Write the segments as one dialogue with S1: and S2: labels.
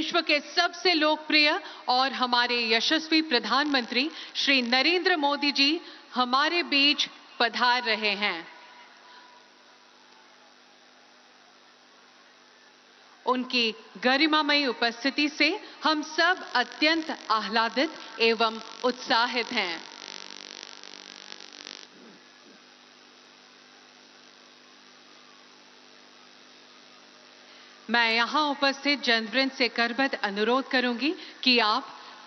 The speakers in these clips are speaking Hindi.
S1: विश्व के सबसे लोकप्रिय और हमारे यशस्वी प्रधानमंत्री श्री नरेंद्र मोदी जी हमारे बीच पधार रहे हैं। उनकी गरिमामयी उपस्थिति से हम सब अत्यंत आह्लादित एवं उत्साहित हैं। मैं यहां उपस्थित जनवृंद से करबद्ध अनुरोध करूंगी कि आप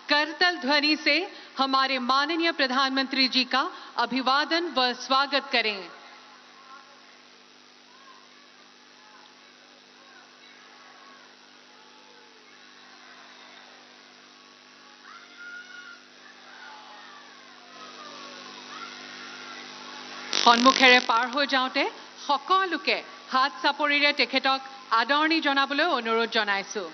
S1: करतल ध्वनि से हमारे माननीय प्रधानमंत्री जी का अभिवादन व स्वागत करें। সন্মুখেৰে পাৰ হৈ যাওঁতে সকলোকে হাত চাপৰিৰে তেখেতক আদৰণি জনাবলৈ অনুৰোধ জনাইছো।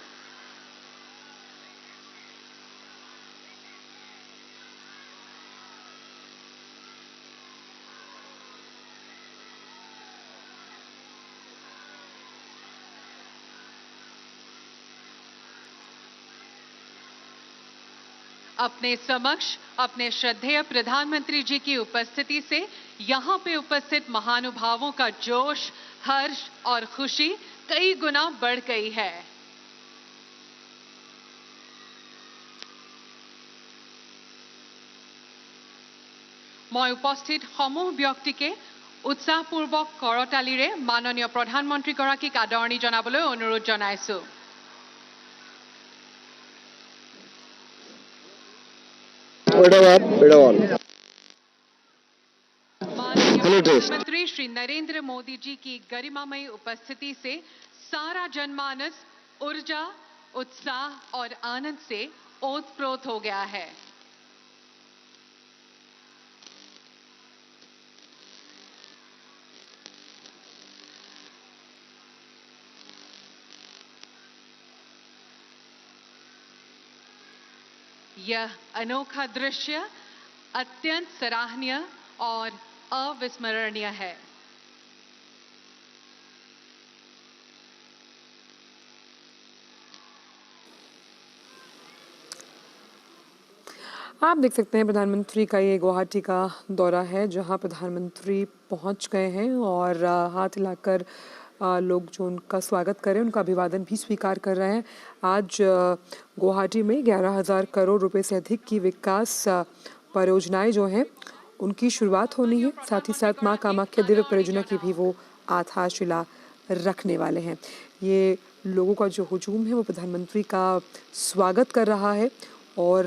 S1: अपने समक्ष अपने श्रद्धेय प्रधानमंत्री जी की उपस्थिति से यहां पे उपस्थित महानुभावों का जोश, हर्ष और खुशी कई गुना बढ़ गई है। मैं उपस्थित समूह व्यक्ति के उत्साहपूर्वक करतालीरे माननीय प्रधानमंत्री गराकीक आदरणि जनाবলৈ अनुरोध जनाइছো। प्रधानमंत्री श्री नरेंद्र मोदी जी की गरिमामयी उपस्थिति से सारा जनमानस ऊर्जा, उत्साह और आनंद से ओतप्रोत हो गया है। यह अनोखा दृश्य अत्यंत सराहनीय और अविस्मरणीय है।
S2: आप देख सकते हैं प्रधानमंत्री का ये गुवाहाटी का दौरा है, जहां प्रधानमंत्री पहुंच गए हैं और हाथ हिलाकर लोग जो उनका स्वागत कर रहे हैं, उनका अभिवादन भी स्वीकार कर रहे हैं। आज गुवाहाटी में 11,000 करोड़ रुपए से अधिक की विकास परियोजनाएं जो हैं उनकी शुरुआत होनी है। साथ ही साथ मां कामाख्या दिव्य परियोजना की भी वो आधारशिला रखने वाले हैं। ये लोगों का जो हुजूम है वो प्रधानमंत्री का स्वागत कर रहा है और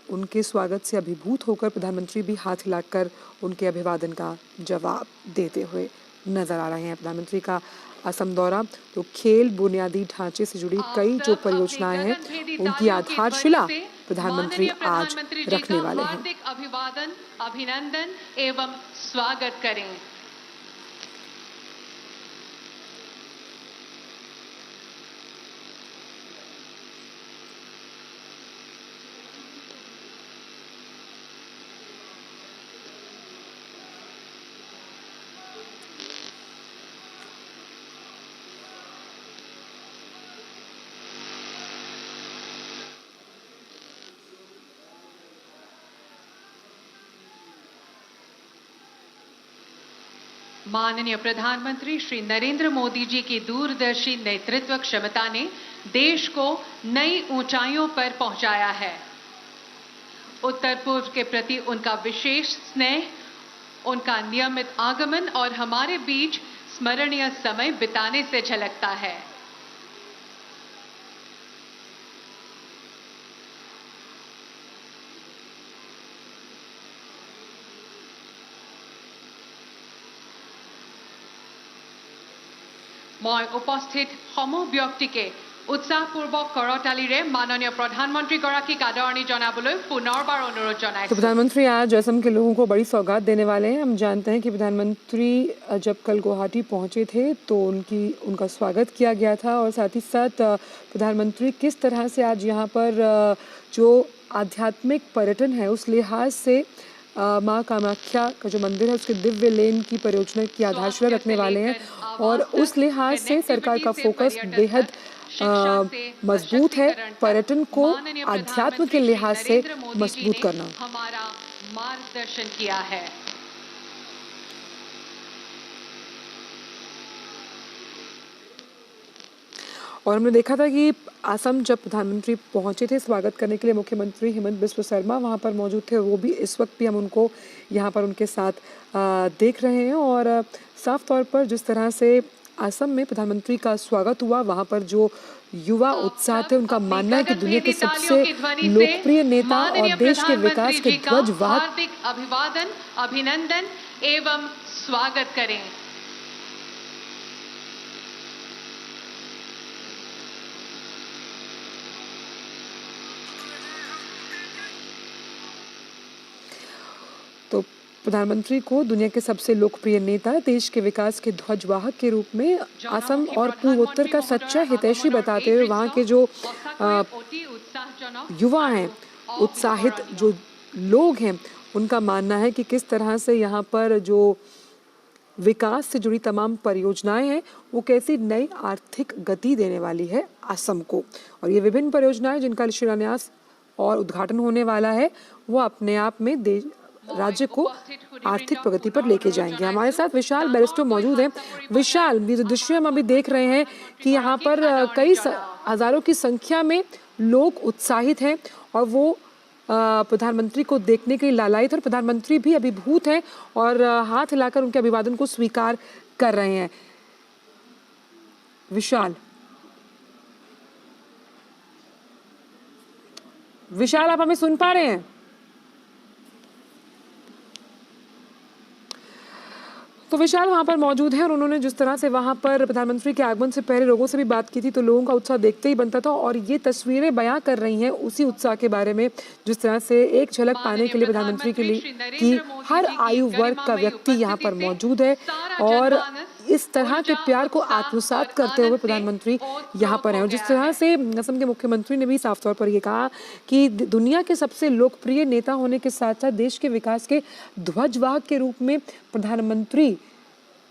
S2: उनके स्वागत से अभिभूत होकर प्रधानमंत्री भी हाथ हिलाकर उनके अभिवादन का जवाब देते हुए नजर आ रहे हैं। प्रधानमंत्री का असम दौरा तो खेल बुनियादी ढांचे से जुड़ी कई जो परियोजनाएं हैं उनकी आधारशिला प्रधानमंत्री आज रखने वाले हैं।
S1: हार्दिक अभिवादन, अभिनंदन एवं स्वागत करें। माननीय प्रधानमंत्री श्री नरेंद्र मोदी जी की दूरदर्शी नेतृत्व क्षमता ने देश को नई ऊंचाइयों पर पहुंचाया है। उत्तर पूर्व के प्रति उनका विशेष स्नेह, उनका नियमित आगमन और हमारे बीच स्मरणीय समय बिताने से झलकता है। मैं उपस्थित समूह व्यक्ति के उत्साहपूर्वक करतालीरे माननीय प्रधानमंत्री गराकीक आदरणि जनाবলৈ पुनर्बार अनुरोध जनाइছো।
S2: तो प्रधानमंत्री आज असम के लोगों को बड़ी सौगात देने वाले हैं। हम जानते हैं कि प्रधानमंत्री जब कल गुवाहाटी पहुंचे थे तो उनका स्वागत किया गया था और साथ ही साथ प्रधानमंत्री किस तरह से आज यहां पर जो आध्यात्मिक पर्यटन है उस लिहाज से माँ कामाख्या का जो मंदिर है उसके दिव्य लेन की परियोजना की आधारशिला रखने वाले हैं और उस लिहाज से सरकार का फोकस बेहद
S1: शिक्षा से
S2: मजबूत है,
S1: सशक्तिकरण तक
S2: पर्यटन को
S1: माननीय
S2: अध्यात्म के
S1: प्रधानमंत्री श्री
S2: लिहाज से
S1: नरेंद्र मोदी जी
S2: मजबूत
S1: ने
S2: करना।
S1: हमारा मार्गदर्शन किया है।
S2: और हमने देखा था कि असम जब प्रधानमंत्री पहुंचे थे स्वागत करने के लिए, मुख्यमंत्री हेमंत बिस्व शर्मा वहां पर मौजूद थे। वो भी इस वक्त भी हम उनको यहाँ पर उनके साथ देख रहे हैं। और साफ तौर पर जिस तरह से असम में प्रधानमंत्री का स्वागत हुआ, वहां पर जो युवा उत्साह थे, उनका मानना है कि दुनिया के सबसे लोकप्रिय नेता और देश के विकास के ध्वजवाहक
S1: हार्दिक अभिवादन, अभिनंदन एवं स्वागत करें।
S2: तो प्रधानमंत्री को दुनिया के सबसे लोकप्रिय नेता, देश के विकास के ध्वजवाहक के रूप में असम और पूर्वोत्तर का सच्चा हितैषी बताते हुए वहाँ के जो युवा हैं, उत्साहित जो लोग हैं, उनका मानना है कि किस तरह से यहाँ पर जो विकास से जुड़ी तमाम परियोजनाएं हैं वो कैसी नई आर्थिक गति देने वाली है असम को। और ये विभिन्न परियोजनाएं जिनका शिलान्यास और उद्घाटन होने वाला है, वो अपने आप में राज्य को आर्थिक प्रगति पर लेके जाएंगे। हमारे साथ विशाल बैरिस्टो मौजूद हैं। विशाल, ये जो दृश्य हम अभी देख रहे हैं कि यहाँ पर कई हजारों की संख्या में लोग उत्साहित हैं और वो प्रधानमंत्री को देखने के लिए लालायित, और प्रधानमंत्री भी अभिभूत हैं और हाथ हिलाकर उनके अभिवादन को स्वीकार कर रहे हैं। विशाल, आप हमें सुन पा रहे हैं? तो विशाल वहाँ पर मौजूद है और उन्होंने जिस तरह से वहाँ पर प्रधानमंत्री के आगमन से पहले लोगों से भी बात की थी, तो लोगों का उत्साह देखते ही बनता था। और ये तस्वीरें बयां कर रही हैं उसी उत्साह के बारे में, जिस तरह से एक झलक पाने के लिए प्रधानमंत्री के लिए कि हर आयु वर्ग का व्यक्ति यहाँ पर मौजूद है और इस तरह के प्यार को आत्मसात करते हुए प्रधानमंत्री यहाँ पर हैं। और जिस तरह से असम के मुख्यमंत्री ने भी साफ तौर पर ये कहा कि दुनिया के सबसे लोकप्रिय नेता होने के साथ साथ देश के विकास के ध्वजवाहक के रूप में प्रधानमंत्री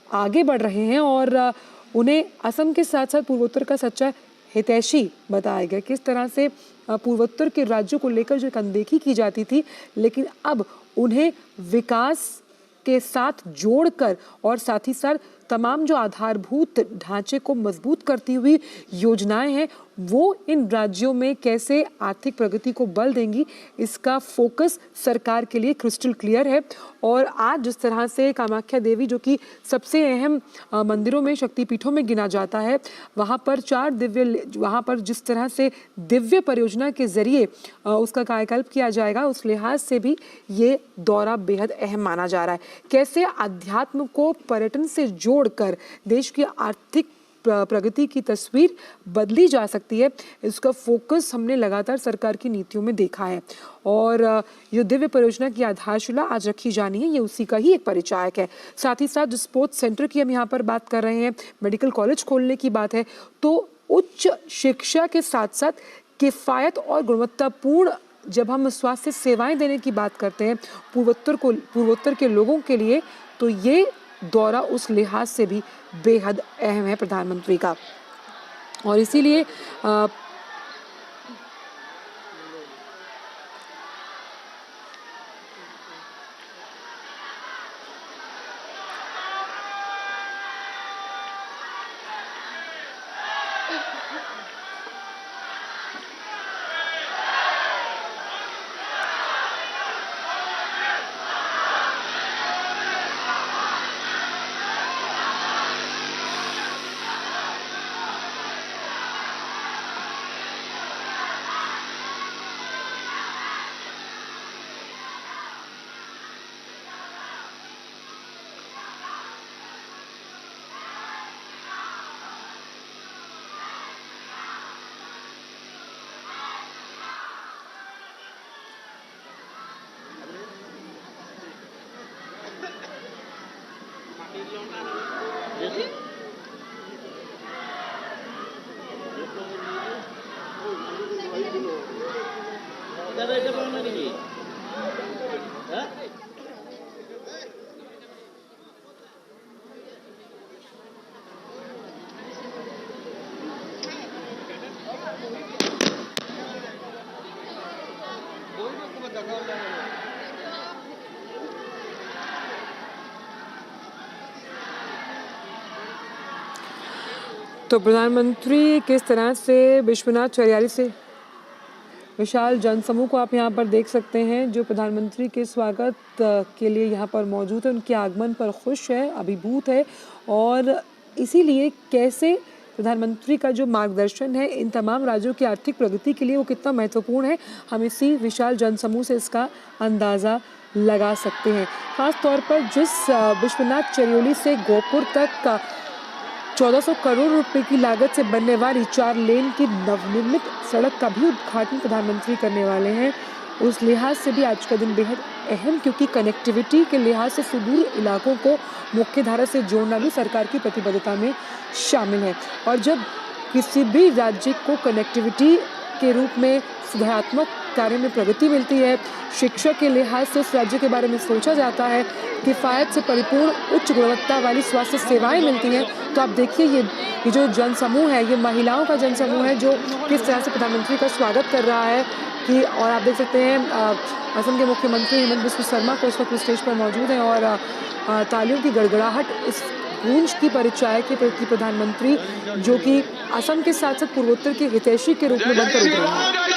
S2: आगे बढ़ रहे हैं और उन्हें असम के साथ साथ पूर्वोत्तर का सच्चा हितैषी बताया गया। किस तरह से पूर्वोत्तर के राज्यों को लेकर जो एक अनदेखी की जाती थी, लेकिन अब उन्हें विकास के साथ जोड़कर और साथ ही साथ तमाम जो आधारभूत ढांचे को मजबूत करती हुई योजनाएं हैं, वो इन राज्यों में कैसे आर्थिक प्रगति को बल देंगी, इसका फोकस सरकार के लिए क्रिस्टल क्लियर है। और आज जिस तरह से कामाख्या देवी, जो कि सबसे अहम मंदिरों में, शक्तिपीठों में गिना जाता है, वहाँ पर जिस तरह से दिव्य परियोजना के जरिए उसका कायाकल्प किया जाएगा, उस लिहाज से भी ये दौरा बेहद अहम माना जा रहा है। कैसे अध्यात्म को पर्यटन से जोड़कर देश की आर्थिक प्रगति की तस्वीर बदली जा सकती है, इसका फोकस हमने लगातार सरकार की नीतियों में देखा है। और ये दिव्य परियोजना की आधारशिला आज रखी जानी है, ये उसी का ही एक परिचायक है। साथ ही साथ जो स्पोर्ट्स सेंटर की हम यहाँ पर बात कर रहे हैं, मेडिकल कॉलेज खोलने की बात है, तो उच्च शिक्षा के साथ साथ किफायत और गुणवत्तापूर्ण जब हम स्वास्थ्य सेवाएं देने की बात करते हैं पूर्वोत्तर के लोगों के लिए, तो ये दौरा उस लिहाज से भी बेहद अहम है प्रधानमंत्री का। और इसीलिए तो प्रधानमंत्री किस तरह से विश्वनाथ चरियाली से विशाल जनसमूह को आप यहाँ पर देख सकते हैं जो प्रधानमंत्री के स्वागत के लिए यहाँ पर मौजूद है, उनके आगमन पर खुश है, अभिभूत है और इसीलिए कैसे प्रधानमंत्री का जो मार्गदर्शन है इन तमाम राज्यों की आर्थिक प्रगति के लिए वो कितना महत्वपूर्ण है, हम इसी विशाल जनसमूह से इसका अंदाज़ा लगा सकते हैं। खास तौर पर जिस विश्वनाथ चरियाली से गोपुर तक 1400 करोड़ रुपए की लागत से बनने वाली 4 लेन की नवनिर्मित सड़क का भी उद्घाटन प्रधानमंत्री करने वाले हैं, उस लिहाज से भी आज का दिन बेहद अहम, क्योंकि कनेक्टिविटी के लिहाज से सुदूर इलाकों को मुख्य धारा से जोड़ना भी सरकार की प्रतिबद्धता में शामिल है। और जब किसी भी राज्य को कनेक्टिविटी के रूप में सुधारात्मक कार्य में प्रगति मिलती है, शिक्षा के लिहाज से उस राज्य के बारे में सोचा जाता है, किफ़ायत से परिपूर्ण उच्च गुणवत्ता वाली स्वास्थ्य सेवाएं मिलती हैं, तो आप देखिए ये जो जनसमूह है, ये महिलाओं का जनसमूह है जो किस तरह से प्रधानमंत्री का स्वागत कर रहा है कि, और आप देख सकते हैं असम के मुख्यमंत्री हेमंत बिस्व शर्मा को इस वक्त स्टेज पर मौजूद हैं और तालियों की गड़गड़ाहट इस गूंज की परिचायक के प्रति प्रधानमंत्री जो कि असम के साथ साथ पूर्वोत्तर के हितैषी के रूप में बनकर उभरे हैं।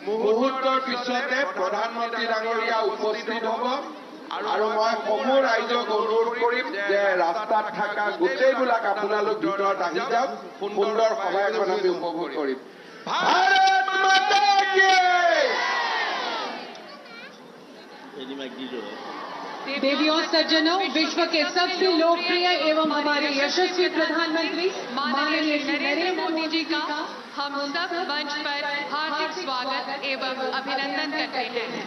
S3: মুহূৰ্তৰ পিছতে প্ৰধানমন্ত্ৰী ডাঙৰীয়া উপস্থিত হ'ব আৰু মই সমূহ ৰাইজক অনুৰোধ কৰিম যে ৰাস্তাত থকা গোটেইবিলাক আপোনালোক ভিতৰত আহি যাওক, সুন্দৰ সভা এখন আমি উপভোগ কৰিম। ভাৰত মাতা কি!
S1: देवियों सज्जनों, विश्व के सबसे लोकप्रिय एवं हमारे यशस्वी प्रधानमंत्री माननीय नरेंद्र मोदी जी का हम सब मंच पर हार्दिक स्वागत एवं अभिनंदन करते हैं।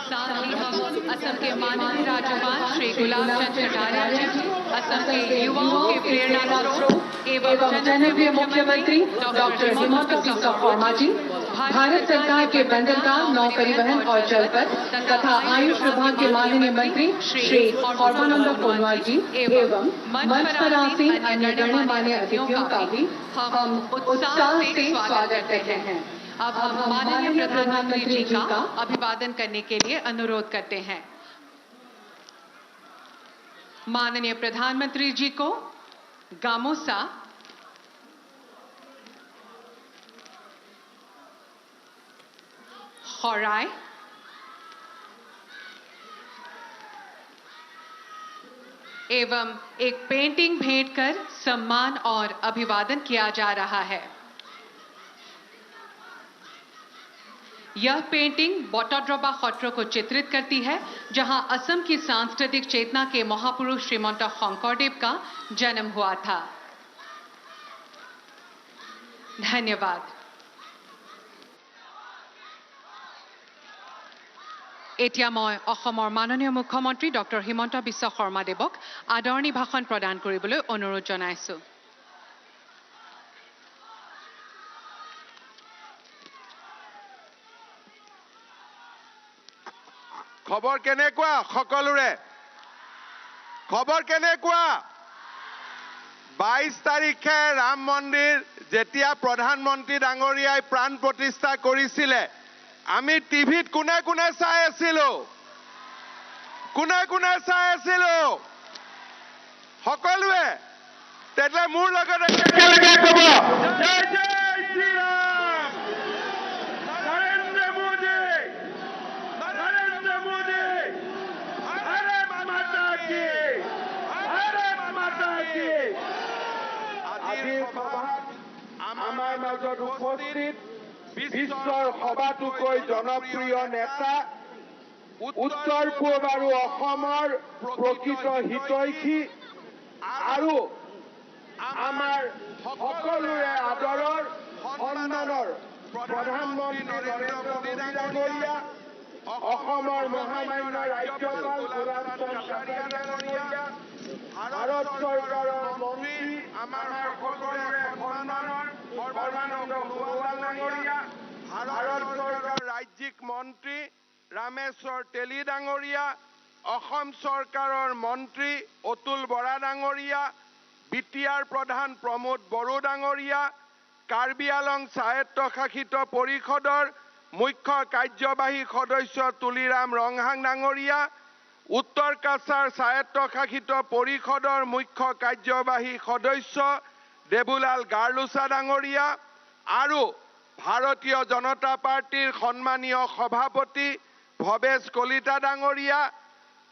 S1: साथ ही हम असम के माननीय राज्यपाल श्री गुलाब चंद कटारिया जी, असम के युवाओं के प्रेरणा स्रोत एवं जनप्रिय मुख्यमंत्री डॉक्टर हिमंता बिस्वा शर्मा जी, भारत सरकार के बंदरगाह, नौ परिवहन और जलपथ तथा आयुष विभाग के माननीय मंत्री श्री सर्बानंद सोनोवाल जी एवं मंच पर आसीन अन्य गणमान्य अतिथियों का भी हम उत्साह से स्वागत करते हैं। अब हम माननीय प्रधानमंत्री जी का अभिवादन करने के लिए अनुरोध करते हैं। माननीय प्रधानमंत्री जी को गामोसा, खौराय, एवं एक पेंटिंग भेंट कर सम्मान और अभिवादन किया जा रहा है। यह पेंटिंग बॉटोड्रोबा खट्रो को चित्रित करती है, जहां असम की सांस्कृतिक चेतना के महापुरुष श्रीमंत शंकरदेव का जन्म हुआ था। धन्यवाद। এতিয়া মই অসমৰ মাননীয় মুখ্যমন্ত্ৰী ডক্টৰ হিমন্ত বিশ্ব শৰ্মা দেৱক আদৰণি ভাষণ প্ৰদান কৰিবলৈ অনুৰোধ জনাইছো।
S3: খবৰ কেনেকুৱা সকলোৰে? খবৰ কেনেকুৱা? 22 তাৰিখে ৰাম মন্দিৰ যেতিয়া প্ৰধানমন্ত্ৰী ডাঙৰীয়াই প্ৰাণ প্ৰতিষ্ঠা কৰিছিলে, আমি টিভিত কোনে কোনে চাই আছিলো? কোনে কোনে চাই আছিলো? সকলোৱে? তেতিয়াহ'লে মোৰ লগত একেলগে ক'ব, জয় জয় শ্ৰীৰাম। नरेंद्र मोदी भारत माता की আজিৰ সভাত আমাৰ মাজত উপস্থিত বিশ্বৰ সবাতোকৈ জনপ্ৰিয় নেতা উত্তৰ পূব আৰু অসমৰ প্ৰকৃত হিতৈষী আৰু আমাৰ সকলোৰে আদৰৰ সন্মানৰ প্ৰধানমন্ত্ৰী নৰেন্দ্ৰ মোদী ডাঙৰীয়া, অসমৰ মহামান্য ৰাজ্যপাল গোলাম চন্দ্ৰ ডাঙৰীয়া, ভাৰত চৰকাৰৰ মন্ত্ৰী আমাৰ সকলোৰে সন্মানৰ সৰ্বানন্দ সোণোৱাল ডাঙৰীয়া, ভাৰত চৰকাৰৰ ৰাজ্যিক মন্ত্ৰী ৰামেশ্বৰ তেলী ডাঙৰীয়া, অসম চৰকাৰৰ মন্ত্ৰী অতুল বৰা ডাঙৰীয়া, বিটিআৰ প্ৰধান প্ৰমোদ বড়ো ডাঙৰীয়া, কাৰ্বি আলং স্বায়ত্তশাসিত পৰিষদৰ মুখ্য কাৰ্যবাহী সদস্য তুলিৰাম ৰংহাং ডাঙৰীয়া, উত্তৰ কাছাৰ স্বায়ত্তশাসিত পৰিষদৰ মুখ্য কাৰ্যবাহী সদস্য দেবুলাল গাৰ্লুচা ডাঙৰীয়া আৰু ভাৰতীয় জনতা পাৰ্টিৰ সন্মানীয় সভাপতি ভৱেশ কলিতা ডাঙৰীয়া,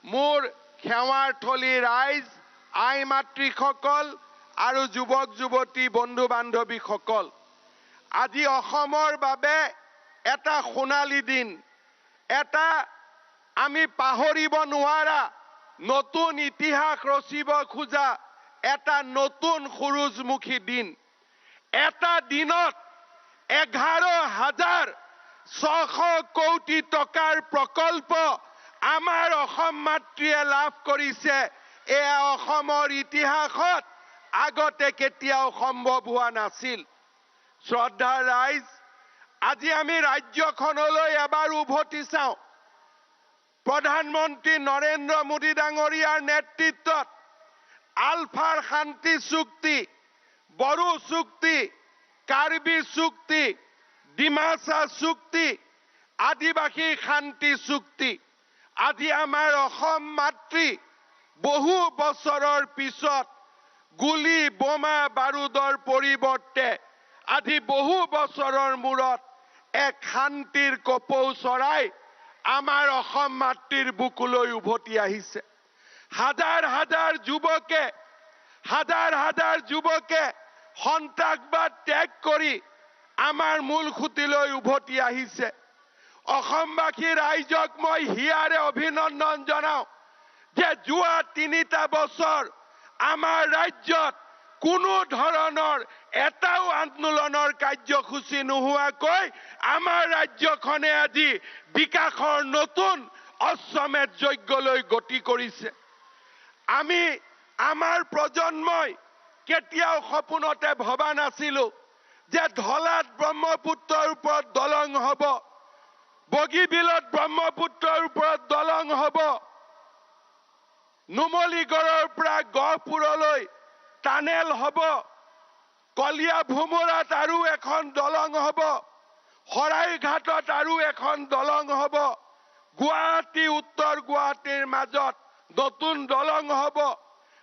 S3: মোৰ সেৱাৰথলী ৰাইজ, আই মাতৃসকল আৰু যুৱক যুৱতী বন্ধু বান্ধৱীসকল, আজি অসমৰ বাবে এটা সোণালী দিন, এটা আমি পাহৰিব নোৱাৰা নতুন ইতিহাস ৰচিব খোজা এটা নতুন সুৰুজমুখী দিন। এটা দিনত 11,600 কোটি টকাৰ প্ৰকল্প আমাৰ অসম মাতৃয়ে লাভ কৰিছে। এয়া অসমৰ ইতিহাসত আগতে কেতিয়াও সম্ভৱ হোৱা নাছিল। শ্ৰদ্ধাৰ ৰাইজ, আজি আমি ৰাজ্যখনলৈ এবাৰ উভতি চাওঁ। প্ৰধানমন্ত্ৰী নৰেন্দ্ৰ মোদী ডাঙৰীয়াৰ নেতৃত্বত আলফাৰ শান্তি চুক্তি, বড়ো চুক্তি, কাৰ্বি চুক্তি, ডিমাচা চুক্তি, আদিবাসী শান্তি চুক্তি, আজি আমাৰ অসম মাতৃ বহু বছৰৰ পিছত গুলি বোমা বাৰুদৰ পৰিৱৰ্তে আজি বহু বছৰৰ মূৰত এক শান্তিৰ কপৌ চৰাই আমাৰ অসম মাতৃৰ বুকুলৈ উভতি আহিছে। হাজাৰ হাজাৰ যুৱকে সন্ত্ৰাসবাদ ত্যাগ কৰি আমাৰ মূল খুঁটিলৈ উভতি আহিছে। অসমবাসী ৰাইজক মই হিয়াৰে অভিনন্দন জনাওঁ যে যোৱা 3টা বছৰ আমাৰ ৰাজ্যত কোনো ধৰণৰ এটাও আন্দোলনৰ কাৰ্যসূচী নোহোৱাকৈ আমাৰ ৰাজ্যখনে আজি বিকাশৰ নতুন অশ্বমেধ যজ্ঞলৈ গতি কৰিছে। আমি আমাৰ প্ৰজন্মই কেতিয়াও সপোনতে ভবা নাছিলো যে ধলাত ব্ৰহ্মপুত্ৰৰ ওপৰত দলং হ'ব, বগীবিলত ব্ৰহ্মপুত্ৰৰ ওপৰত দলং হ'ব, নুমলীগড়ৰ পৰা গহপুৰলৈ টানেল হ'ব, কলিয়া ভোমোৰাত আৰু এখন দলং হ'ব, শৰাইঘাটত আৰু এখন দলং হ'ব, গুৱাহাটী উত্তৰ গুৱাহাটীৰ মাজত নতুন দলং হ'ব,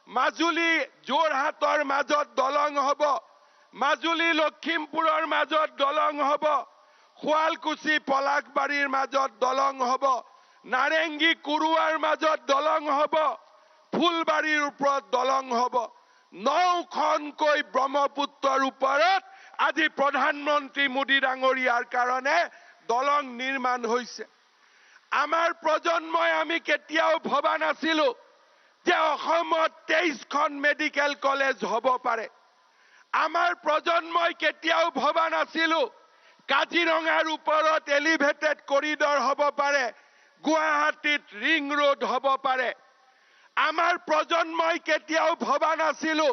S3: মাজুলী যোৰহাটৰ মাজত দলং হ'ব, মাজুলী লখিমপুৰৰ মাজত দলং হ'ব, শুৱালকুছি পলাশবাৰীৰ মাজত দলং হ'ব, নাৰেংগী কুৰুৱাৰ মাজত দলং হ'ব, ফুলবাৰীৰ ওপৰত দলং হ'ব। 9খনকৈ ব্ৰহ্মপুত্ৰৰ ওপৰত আজি প্ৰধানমন্ত্ৰী মোদী ডাঙৰীয়াৰ কাৰণে দলং নিৰ্মাণ হৈছে। আমাৰ প্ৰজন্মই আমি কেতিয়াও ভবা নাছিলো যে অসমত 23খন মেডিকেল কলেজ হ'ব পাৰে। আমাৰ প্ৰজন্মই কেতিয়াও ভবা নাছিলো কাজিৰঙাৰ ওপৰত এলিভেটেড কৰিডৰ হ'ব পাৰে, গুৱাহাটীত ৰিং ৰোড হ'ব পাৰে। আমাৰ প্ৰজন্মই কেতিয়াও ভবা নাছিলো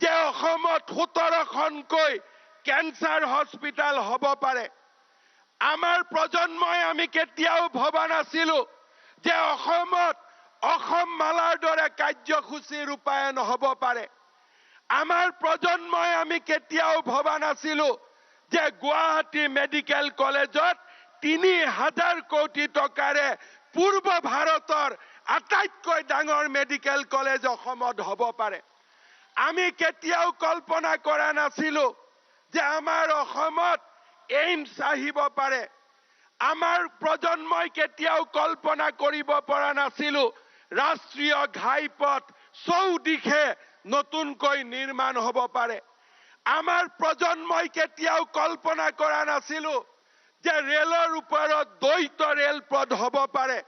S3: যে অসমত 17খনকৈ কেঞ্চাৰ হস্পিটাল হ'ব পাৰে। আমাৰ প্ৰজন্মই আমি কেতিয়াও ভবা নাছিলো যে অসমত অসম মালাৰ দৰে কাৰ্যসূচী ৰূপায়ণ হ'ব পাৰে। আমাৰ প্ৰজন্মই আমি কেতিয়াও ভবা নাছিলো যে গুৱাহাটী মেডিকেল কলেজত 3000 কোটি টকাৰে পূৰ্ব ভাৰতৰ আটাইতকৈ ডাঙৰ মেডিকেল কলেজ অসমত হ'ব পাৰে। আমি কেতিয়াও কল্পনা কৰা নাছিলো যে আমাৰ অসমত এইমছ আহিব পাৰে। আমাৰ প্ৰজন্মই কেতিয়াও কল্পনা কৰিব পৰা নাছিলো ৰাষ্ট্ৰীয় ঘাইপথ চৌদিশে নতুনকৈ নিৰ্মাণ হ'ব পাৰে। আমাৰ প্ৰজন্মই কেতিয়াও কল্পনা কৰা নাছিলো যে ৰেলৰ ওপৰত দ্বৈত ৰেলপথ হ'ব পাৰে।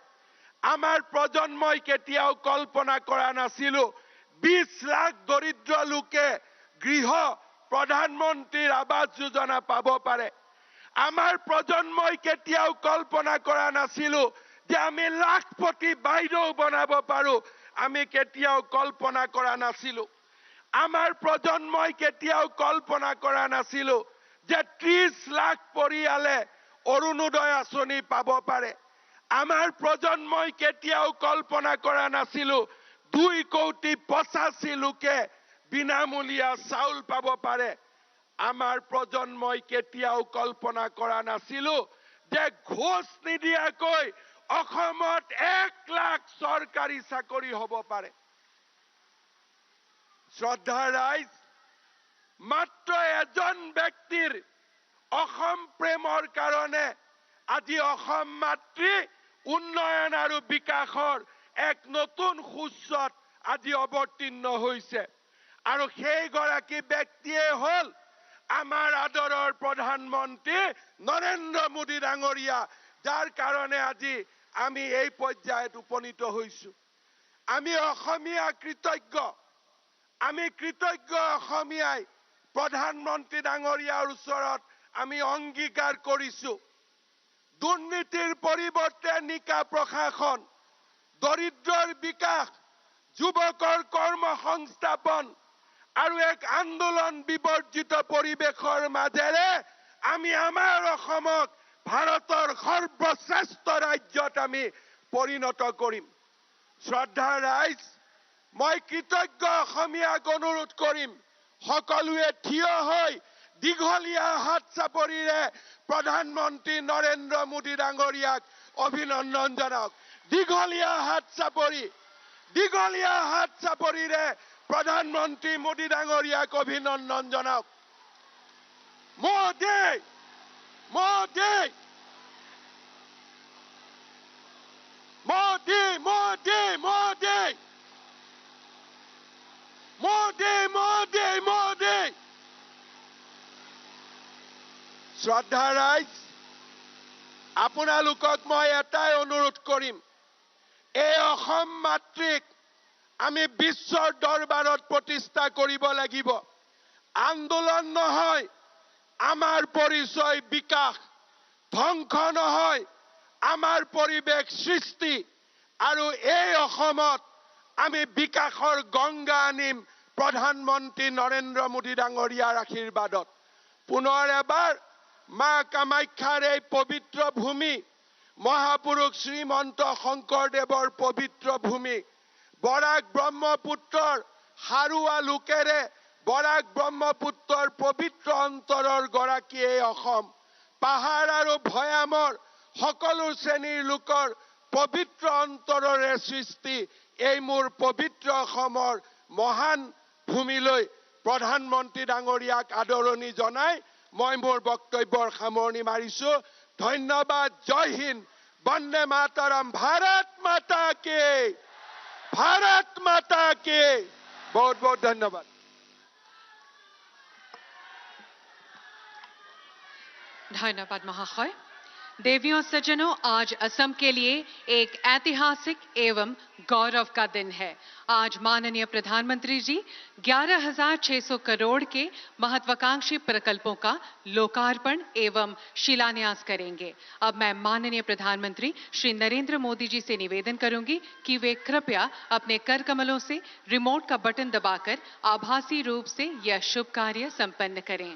S3: আমাৰ প্ৰজন্মই কেতিয়াও কল্পনা কৰা নাছিলো 20 লাখ দৰিদ্ৰ লোকে গৃহ প্ৰধানমন্ত্ৰীৰ আৱাস যোজনা পাব পাৰে। আমাৰ প্ৰজন্মই কেতিয়াও কল্পনা কৰা নাছিলো যে আমি লাখপতি বাইদেউ বনাব পাৰো। আমি কেতিয়াও কল্পনা কৰা নাছিলো। আমাৰ প্ৰজন্মই কেতিয়াও কল্পনা কৰা নাছিলো যে 30 লাখ পৰিয়ালে অৰুণোদয় আঁচনি পাব পাৰে। আমাৰ প্ৰজন্মই কেতিয়াও কল্পনা কৰা নাছিলো 2 কোটি 85 লোকে বিনামূলীয়া চাউল পাব পাৰে। আমাৰ প্ৰজন্মই কেতিয়াও কল্পনা কৰা নাছিলো যে ঘোষ নিদিয়াকৈ অসমত 1 লাখ চৰকাৰী চাকৰি হ'ব পাৰে। শ্ৰদ্ধা ৰাইজ, মাত্ৰ এজন ব্যক্তিৰ অসম প্ৰেমৰ কাৰণে আজি অসম মাতৃ উন্নয়ন আৰু বিকাশৰ এক নতুন সূচত আজি অৱতীৰ্ণ হৈছে। আৰু সেইগৰাকী ব্যক্তিয়ে হ'ল আমাৰ আদৰৰ প্ৰধানমন্ত্ৰী নৰেন্দ্ৰ মোদী ডাঙৰীয়া, যাৰ কাৰণে আজি আমি এই পৰ্যায়ত উপনীত হৈছো। আমি অসমীয়া কৃতজ্ঞ। আমি কৃতজ্ঞ অসমীয়াই প্ৰধানমন্ত্ৰী ডাঙৰীয়াৰ ওচৰত আমি অংগীকাৰ কৰিছো। দুৰ্নীতিৰ পৰিৱৰ্তে নিকা প্ৰশাসন, দৰিদ্ৰৰ বিকাশ, যুৱকৰ কৰ্ম সংস্থাপন আৰু এক আন্দোলন বিবৰ্জিত পৰিৱেশৰ মাজেৰে আমি আমাৰ অসমক ভাৰতৰ সৰ্বশ্ৰেষ্ঠ ৰাজ্যত আমি পৰিণত কৰিম। শ্ৰদ্ধা ৰাইজ, মই কৃতজ্ঞ অসমীয়াক অনুৰোধ কৰিম, সকলোৱে থিয় হৈ দীঘলীয়া হাত চাপৰিৰে প্ৰধানমন্ত্ৰী নৰেন্দ্ৰ মোদী ডাঙৰীয়াক অভিনন্দন জনাওক। দীঘলীয়া হাত চাপৰিৰে প্ৰধানমন্ত্ৰী মোদী ডাঙৰীয়াক অভিনন্দন জনাওক। মোদী মোদী মোদী মোদী মোদী মোদী মোদী মোদী। শ্ৰদ্ধা ৰাইজ, আপোনালোকক মই এটাই অনুৰোধ কৰিম, এই অসম মাতৃক আমি বিশ্বৰ দৰবাৰত প্ৰতিষ্ঠা কৰিব লাগিব। আন্দোলন নহয় আমাৰ পৰিচয় বিকাশ, ধ্বংস নহয় আমাৰ পৰিৱেশ সৃষ্টি। আৰু এই অসমত আমি বিকাশৰ গংগা আনিম প্ৰধানমন্ত্ৰী নৰেন্দ্ৰ মোদী ডাঙৰীয়াৰ আশীৰ্বাদত। পুনৰ এবাৰ মা কামাখ্যাৰ এই পবিত্ৰ ভূমি, মহাপুৰুষ শ্ৰীমন্ত শংকৰদেৱৰ পবিত্ৰ ভূমি, বৰাক ব্ৰহ্মপুত্ৰৰ হাৰুৱা লোকেৰে বৰাক ব্ৰহ্মপুত্ৰৰ পবিত্ৰ অন্তৰৰ গৰাকী এই অসম, পাহাৰ আৰু ভৈয়ামৰ সকলো শ্ৰেণীৰ লোকৰ পবিত্ৰ অন্তৰৰে সৃষ্টি এই মোৰ পবিত্ৰ অসমৰ মহান ভূমিলৈ প্ৰধানমন্ত্ৰী ডাঙৰীয়াক আদৰণি জনাই মই মোৰ বক্তব্যৰ সামৰণি মাৰিছো। ধন্যবাদ। জয় হিন্দ। বন্দে মাতৰম। ভাৰত মাতা কি, ভাৰত মাতা কি। बहुत बहुत धन्यवाद।
S1: धन्यवाद महाशय। देवियों सज्जनों, आज असम के लिए एक ऐतिहासिक एवं गौरव का दिन है। आज माननीय प्रधानमंत्री जी 11,600 करोड़ के महत्वाकांक्षी प्रकल्पों का लोकार्पण एवं शिलान्यास करेंगे। अब मैं माननीय प्रधानमंत्री श्री नरेंद्र मोदी जी से निवेदन करूंगी कि वे कृपया अपने कर कमलों से रिमोट का बटन दबाकर आभासी रूप से यह शुभ कार्य संपन्न करें।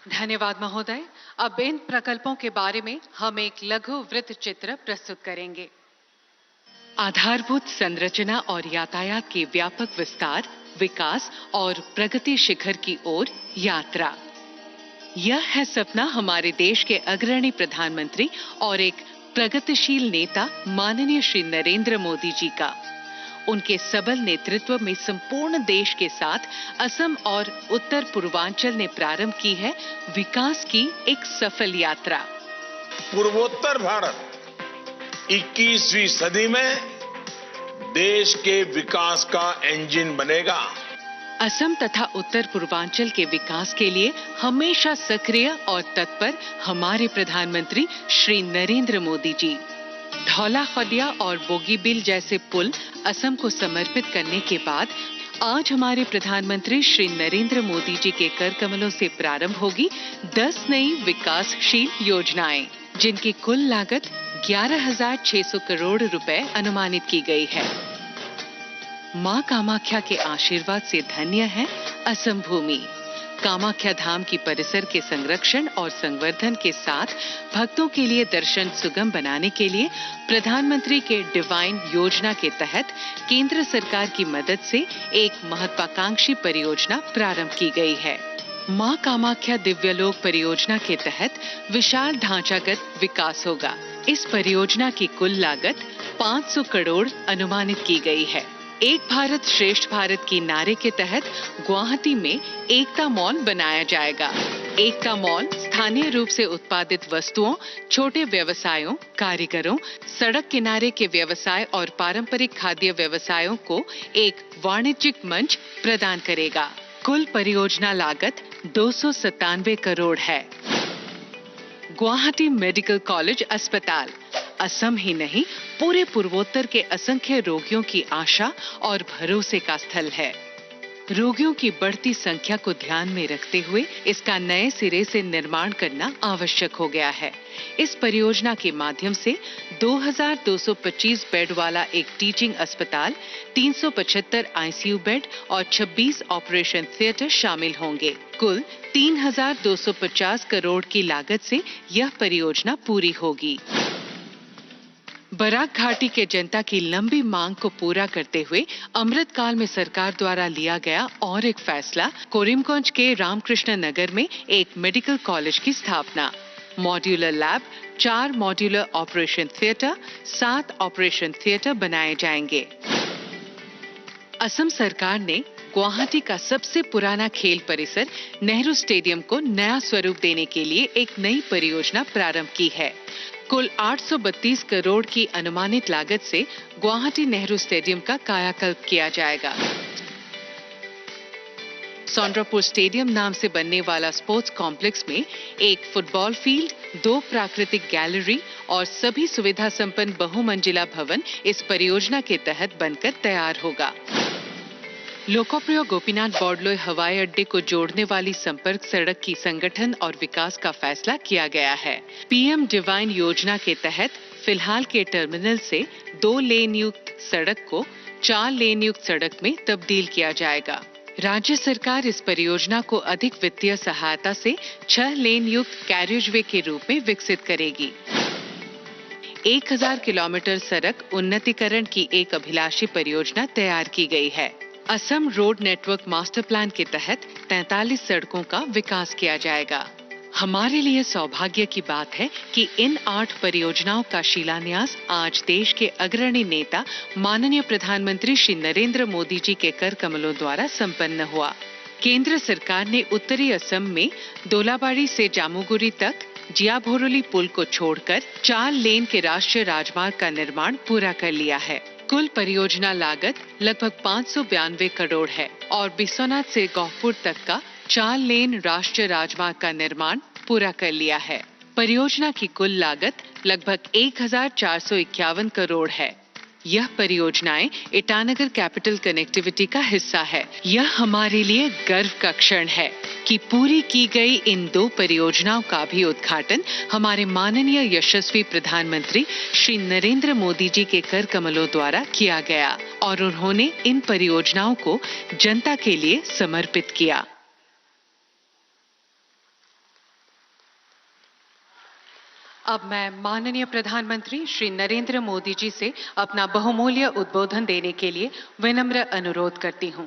S1: धन्यवाद महोदय। अब इन प्रकल्पों के बारे में हम एक लघु वृत्त चित्र प्रस्तुत करेंगे। आधारभूत संरचना और यातायात के व्यापक विस्तार, विकास और प्रगति शिखर की ओर यात्रा। यह है सपना हमारे देश के अग्रणी प्रधानमंत्री और एक प्रगतिशील नेता माननीय श्री नरेंद्र मोदी जी का। उनके सबल नेतृत्व में संपूर्ण देश के साथ असम और उत्तर पूर्वांचल ने प्रारंभ की है विकास की एक सफल यात्रा।
S4: पूर्वोत्तर भारत 21वीं सदी में देश के विकास का इंजन बनेगा।
S1: असम तथा उत्तर पूर्वांचल के विकास के लिए हमेशा सक्रिय और तत्पर हमारे प्रधानमंत्री श्री नरेंद्र मोदी जी। धौला खदिया और बोगीबिल जैसे पुल असम को समर्पित करने के बाद आज हमारे प्रधानमंत्री श्री नरेंद्र मोदी जी के कर कमलों से प्रारंभ होगी 10 नई विकासशील योजनाएं, जिनकी कुल लागत 11,600 करोड़ रुपए अनुमानित की गई है। मां कामाख्या के आशीर्वाद से धन्य है असम भूमि। कामाख्या धाम की परिसर के संरक्षण और संवर्धन के साथ भक्तों के लिए दर्शन सुगम बनाने के लिए प्रधानमंत्री के डिवाइन योजना के तहत केंद्र सरकार की मदद से एक महत्वाकांक्षी परियोजना प्रारंभ की गई है। मां कामाख्या दिव्यलोक परियोजना के तहत विशाल ढांचागत विकास होगा। इस परियोजना की कुल लागत 500 करोड़ अनुमानित की गई है। एक भारत श्रेष्ठ भारत की नारे के तहत गुवाहाटी में एकता मॉल बनाया जाएगा। एकता मॉल स्थानीय रूप से उत्पादित वस्तुओं, छोटे व्यवसायों, कारीगरों, सड़क किनारे के व्यवसाय और पारंपरिक खाद्य व्यवसायों को एक वाणिज्यिक मंच प्रदान करेगा। कुल परियोजना लागत 297 करोड़ है। गुवाहाटी मेडिकल कॉलेज अस्पताल असम ही नहीं पूरे पूर्वोत्तर के असंख्य रोगियों की आशा और भरोसे का स्थल है। रोगियों की बढ़ती संख्या को ध्यान में रखते हुए इसका नए सिरे से निर्माण करना आवश्यक हो गया है। इस परियोजना के माध्यम से 2,225 बेड वाला एक टीचिंग अस्पताल, 375 आईसीयू बेड और 26 ऑपरेशन थिएटर शामिल होंगे। कुल 3,250 करोड़ की लागत से यह परियोजना पूरी होगी। बराक घाटी के जनता की लंबी मांग को पूरा करते हुए अमृतकाल में सरकार द्वारा लिया गया और एक फैसला, कोरिमगंज के रामकृष्ण नगर में एक मेडिकल कॉलेज की स्थापना। Modular lab, 4 modular operation theatre, 7 operation theatre बनाए जाएंगे। असम सरकार ने गुवाहाटी का सबसे पुराना खेल परिसर नेहरू स्टेडियम को नया स्वरूप देने के लिए एक नई परियोजना प्रारंभ की है। कुल 832 करोड़ की अनुमानित लागत से गुवाहाटी नेहरू स्टेडियम का कायाकल्प किया जाएगा। सौंड्रापुर स्टेडियम नाम से बनने वाला स्पोर्ट्स कॉम्प्लेक्स में एक फुटबॉल फील्ड, 2 प्राकृतिक गैलरी और सभी सुविधा संपन्न बहुमंजिला भवन इस परियोजना के तहत बनकर तैयार होगा। लोकप्रिय गोपीनाथ बॉर्डलोई हवाई अड्डे को जोड़ने वाली संपर्क सड़क की संगठन और विकास का फैसला किया गया है। पीएम डिवाइन योजना के तहत फिलहाल के टर्मिनल से 2 लेन युक्त सड़क को 4 लेन युक्त सड़क में तब्दील किया जाएगा। राज्य सरकार इस परियोजना को अधिक वित्तीय सहायता से 6 लेन युक्त कैरियजवे के रूप में विकसित करेगी। 1000 किलोमीटर सड़क उन्नतीकरण की एक अभिलाषी परियोजना तैयार की गई है। Assam road network master plan के तहत 43 सड़कों का विकास किया जाएगा। हमारे लिए सौभाग्य की बात है कि इन 8 परियोजनाओं का शिलान्यास आज देश के अग्रणी नेता माननीय प्रधानमंत्री श्री नरेंद्र मोदी जी के कर कमलों द्वारा संपन्न हुआ। केंद्र सरकार ने उत्तरी असम में दोलाबाड़ी से जामुगुरी तक जियाभोरोली पुल को छोड़कर 4 लेन के राष्ट्रीय राजमार्ग का निर्माण पूरा कर लिया है। कुल परियोजना लागत लगभग 592 करोड़ है और बिस्वनाथ से गौहपुर तक का 4 लेन राष्ट्रीय राजमार्ग का निर्माण पूरा कर लिया है। परियोजना की कुल लागत लगभग 1,451 करोड़ है। यह परियोजनाएं ईटानगर कैपिटल कनेक्टिविटी का हिस्सा है। यह हमारे लिए गर्व का क्षण है कि पूरी की गई इन 2 परियोजनाओं का भी उद्घाटन हमारे माननीय यशस्वी प्रधानमंत्री श्री नरेंद्र मोदी जी के कर कमलों द्वारा किया गया और उन्होंने इन परियोजनाओं को जनता के लिए समर्पित किया। अब मैं माननीय प्रधानमंत्री श्री नरेंद्र मोदी जी से अपना बहुमूल्य उद्बोधन देने के लिए विनम्र अनुरोध करती हूं।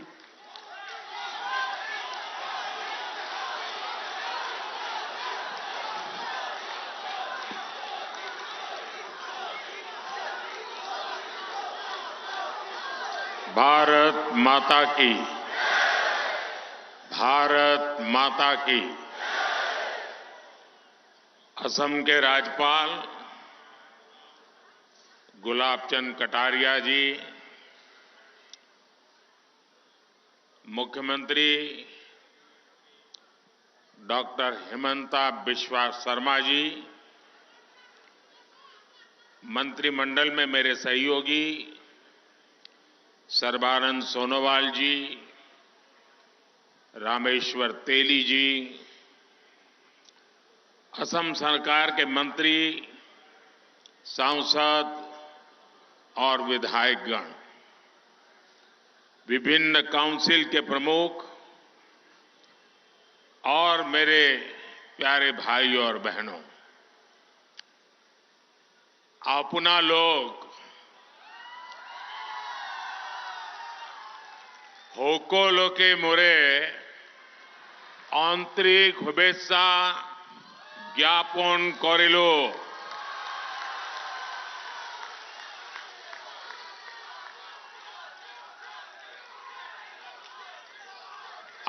S4: भारत माता की, भारत माता की। असम के राज्यपाल गुलाब चंद कटारिया जी, मुख्यमंत्री डॉक्टर हिमंता बिस्वा शर्मा जी, मंत्रिमंडल में मेरे सहयोगी सर्बानंद सोनोवाल जी, रामेश्वर तेली जी, असम सरकार के मंत्री, सांसद और विधायकगण, विभिन्न काउंसिल के प्रमुख और मेरे प्यारे भाइयों और बहनों, अपना लोग होकोलोके मोरे आंतरिक शुभेच्छा ज्ञापन करिलो।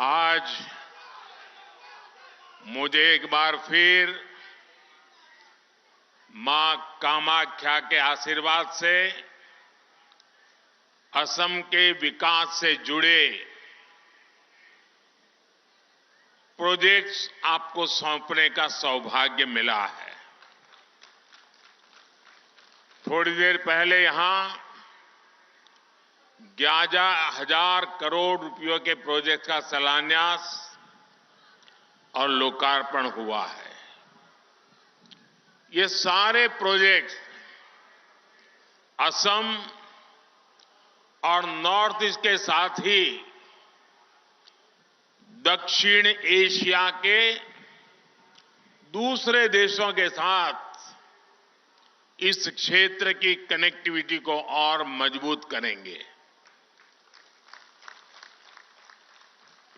S4: आज मुझे एक बार फिर मां कामाख्या के आशीर्वाद से असम के विकास से जुड़े प्रोजेक्ट्स आपको सौंपने का सौभाग्य मिला है। थोड़ी देर पहले यहां 11,000 करोड़ रुपयों के प्रोजेक्ट का शिलान्यास और लोकार्पण हुआ है। ये सारे प्रोजेक्ट असम और नॉर्थ ईस्ट के साथ ही दक्षिण एशिया के दूसरे देशों के साथ इस क्षेत्र की कनेक्टिविटी को और मजबूत करेंगे।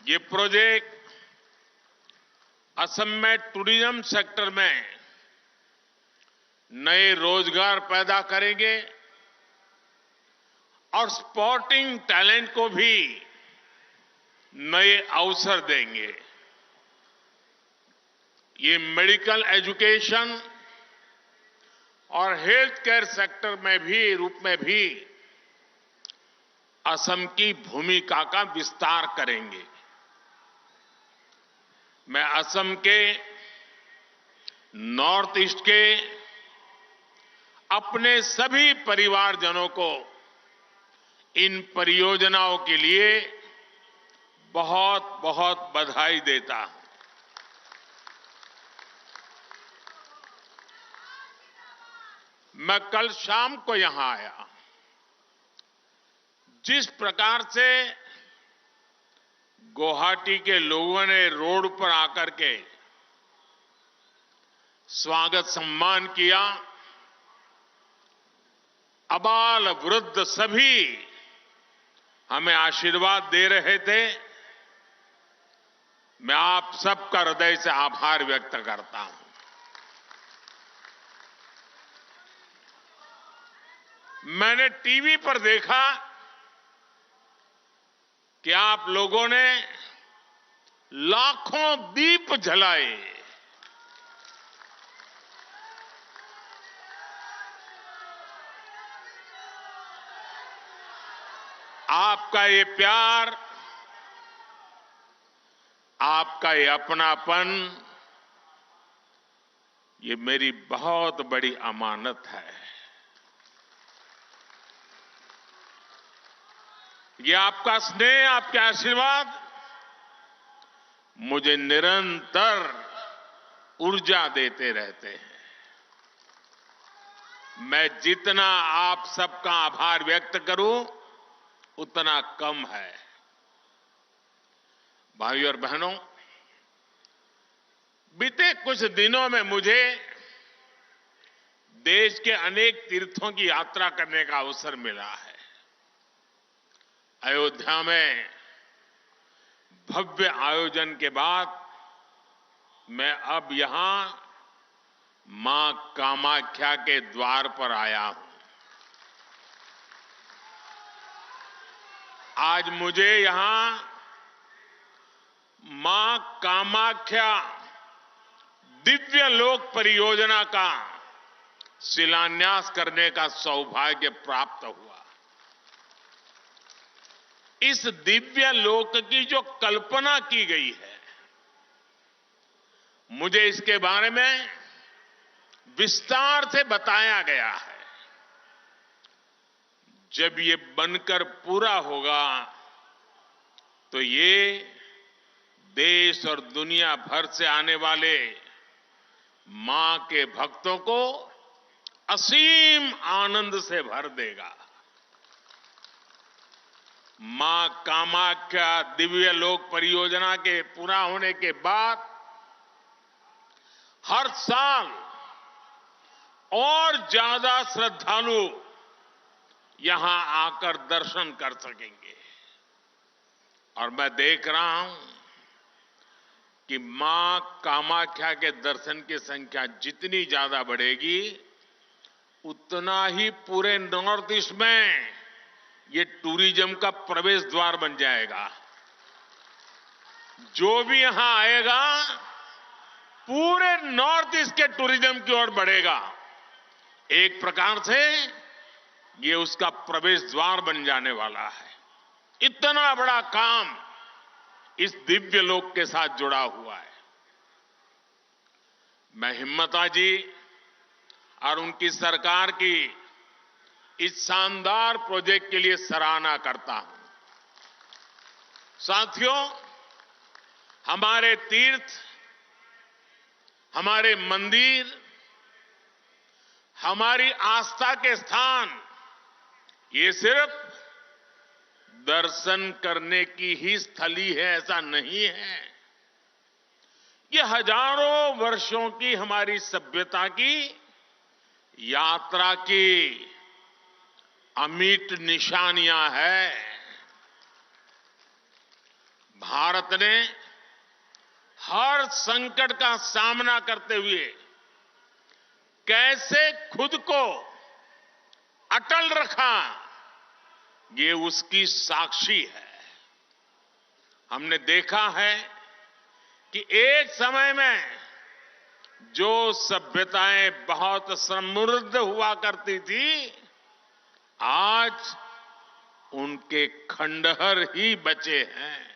S4: ये प्रोजेक्ट असम में टूरिज्म सेक्टर में नए रोजगार पैदा करेंगे और स्पोर्टिंग टैलेंट को भी नए अवसर देंगे। ये मेडिकल एजुकेशन और हेल्थ केयर सेक्टर में भी रूप में भी असम की भूमिका का विस्तार करेंगे। मैं असम के नॉर्थ ईस्ट के अपने सभी परिवारजनों को इन परियोजनाओं के लिए बहुत बहुत बधाई देता हूं। मैं कल शाम को यहां आया। जिस प्रकार से गुवाहाटी के लोगों ने रोड पर आकर के स्वागत सम्मान किया, अबाल वृद्ध सभी हमें आशीर्वाद दे रहे थे, मैं आप सबका हृदय से आभार व्यक्त करता हूं। मैंने टीवी पर देखा कि आप लोगों ने लाखों दीप जलाए। आपका ये प्यार, आपका ये अपनापन, ये मेरी बहुत बड़ी अमानत है। ये आपका स्नेह, आपके आशीर्वाद मुझे निरंतर ऊर्जा देते रहते हैं। मैं जितना आप सबका आभार व्यक्त करूं उतना कम है। भाइयों और बहनों, बीते कुछ दिनों में मुझे देश के अनेक तीर्थों की यात्रा करने का अवसर मिला है। अयोध्या में भव्य आयोजन के बाद मैं अब यहां मां कामाख्या के द्वार पर आया हूं। आज मुझे यहां मां कामाख्या दिव्य लोक परियोजना का शिलान्यास करने का सौभाग्य प्राप्त हुआ। इस दिव्य लोक की जो कल्पना की गई है, मुझे इसके बारे में विस्तार से बताया गया है। जब ये बनकर पूरा होगा तो ये देश और दुनिया भर से आने वाले मां के भक्तों को असीम आनंद से भर देगा। मां कामाख्या दिव्य लोक परियोजना के पूरा होने के बाद हर साल और ज्यादा श्रद्धालु यहां आकर दर्शन कर सकेंगे। और मैं देख रहा हूं कि मां कामाख्या के दर्शन की संख्या जितनी ज्यादा बढ़ेगी, उतना ही पूरे नॉर्थ ईस्ट में ये टूरिज्म का प्रवेश द्वार बन जाएगा। जो भी यहां आएगा पूरे नॉर्थ ईस्ट के टूरिज्म की ओर बढ़ेगा। एक प्रकार से ये उसका प्रवेश द्वार बन जाने वाला है। इतना बड़ा काम इस दिव्य लोक के साथ जुड़ा हुआ है। मैं हिम्मता जी और उनकी सरकार की इस शानदार प्रोजेक्ट के लिए सराहना करता हूं। साथियों, हमारे तीर्थ, हमारे मंदिर, हमारी आस्था के स्थान ये सिर्फ दर्शन करने की ही स्थली है, ऐसा नहीं है। ये हजारों वर्षों की हमारी सभ्यता की यात्रा की अमिट निशानियां हैं। भारत ने हर संकट का सामना करते हुए कैसे खुद को अटल रखा, ये उसकी साक्षी है। हमने देखा है कि एक समय में जो सभ्यताएं बहुत समृद्ध हुआ करती थी, आज उनके खंडहर ही बचे हैं।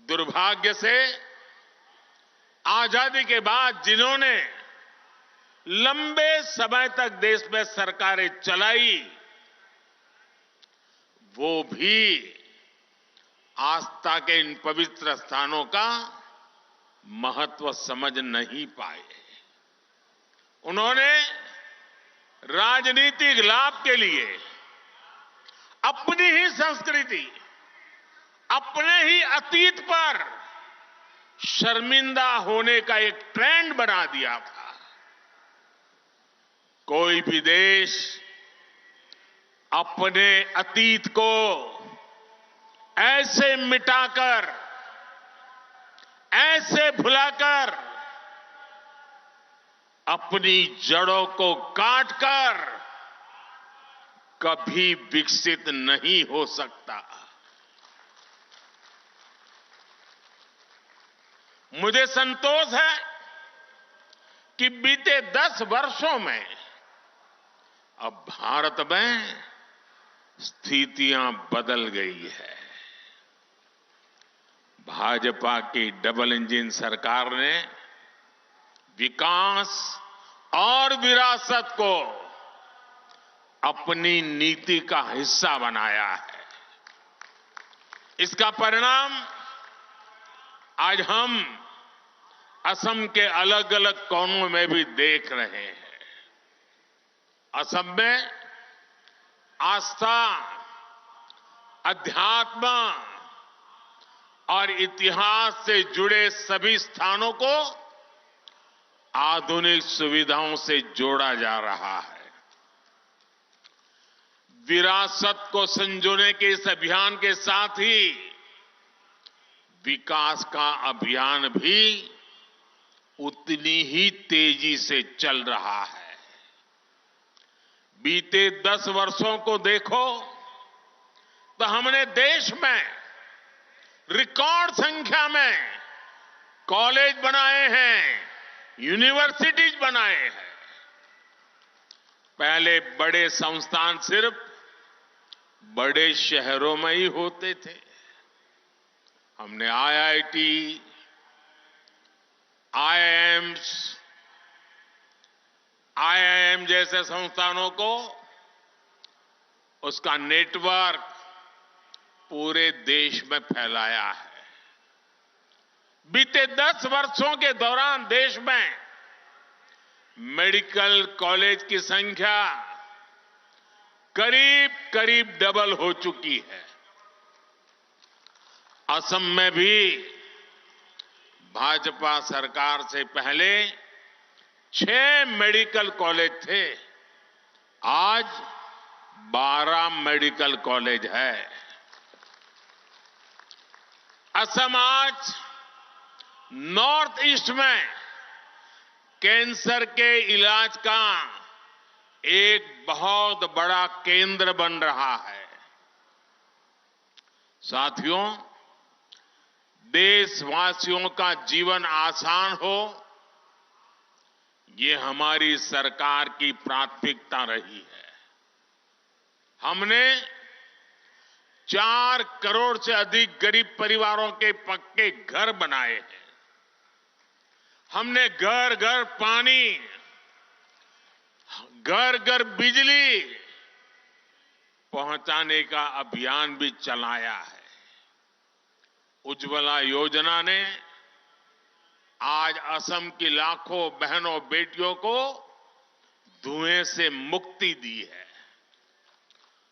S4: दुर्भाग्य से आजादी के बाद जिन्होंने लंबे समय तक देश में सरकारें चलाई, वो भी आस्था के इन पवित्र स्थानों का महत्व समझ नहीं पाए। उन्होंने राजनीतिक लाभ के लिए अपनी ही संस्कृति, अपने ही अतीत पर शर्मिंदा होने का एक ट्रेंड बना दिया था। कोई भी देश अपने अतीत को ऐसे मिटाकर, ऐसे भुलाकर, अपनी जड़ों को काटकर कभी विकसित नहीं हो सकता। मुझे संतोष है कि बीते 10 वर्षों में अब भारत में स्थितियां बदल गई है। भाजपा की डबल इंजन सरकार ने विकास और विरासत को अपनी नीति का हिस्सा बनाया है। इसका परिणाम आज हम असम के अलग अलग कोनों में भी देख रहे हैं। असम में आस्था, अध्यात्म और इतिहास से जुड़े सभी स्थानों को आधुनिक सुविधाओं से जोड़ा जा रहा है। विरासत को संजोने के इस अभियान के साथ ही विकास का अभियान भी उतनी ही तेजी से चल रहा है। बीते 10 वर्षों को देखो तो हमने देश में रिकॉर्ड संख्या में कॉलेज बनाए हैं, यूनिवर्सिटीज बनाए हैं। पहले बड़े संस्थान सिर्फ बड़े शहरों में ही होते थे। हमने आईआईटी, आईआईएम जैसे संस्थानों को उसका नेटवर्क पूरे देश में फैलाया है। बीते 10 वर्षों के दौरान देश में मेडिकल कॉलेज की संख्या करीब करीब डबल हो चुकी है। असम में भी भाजपा सरकार से पहले 6 मेडिकल कॉलेज थे, आज 12 मेडिकल कॉलेज है। असम आज नॉर्थ ईस्ट में कैंसर के इलाज का एक बहुत बड़ा केंद्र बन रहा है। साथियों, देशवासियों का जीवन आसान हो, ये हमारी सरकार की प्राथमिकता रही है। हमने 4 करोड़ से अधिक गरीब परिवारों के पक्के घर बनाए हैं। हमने घर घर पानी, घर घर बिजली पहुंचाने का अभियान भी चलाया है। उज्ज्वला योजना ने आज असम की लाखों बहनों बेटियों को धुएं से मुक्ति दी है।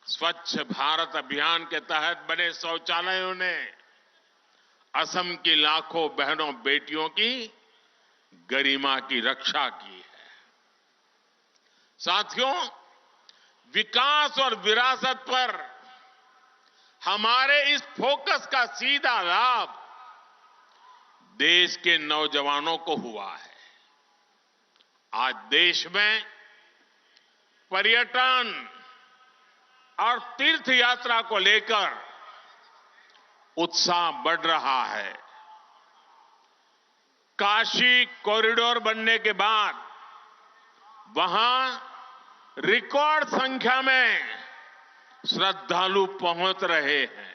S4: स्वच्छ भारत अभियान के तहत बने शौचालयों ने असम की लाखों बहनों बेटियों की गरिमा की रक्षा की है। साथियों, विकास और विरासत पर हमारे इस फोकस का सीधा लाभ देश के नौजवानों को हुआ है। आज देश में पर्यटन और तीर्थ यात्रा को लेकर उत्साह बढ़ रहा है। काशी कॉरिडोर बनने के बाद वहां रिकॉर्ड संख्या में श्रद्धालु पहुंच रहे हैं।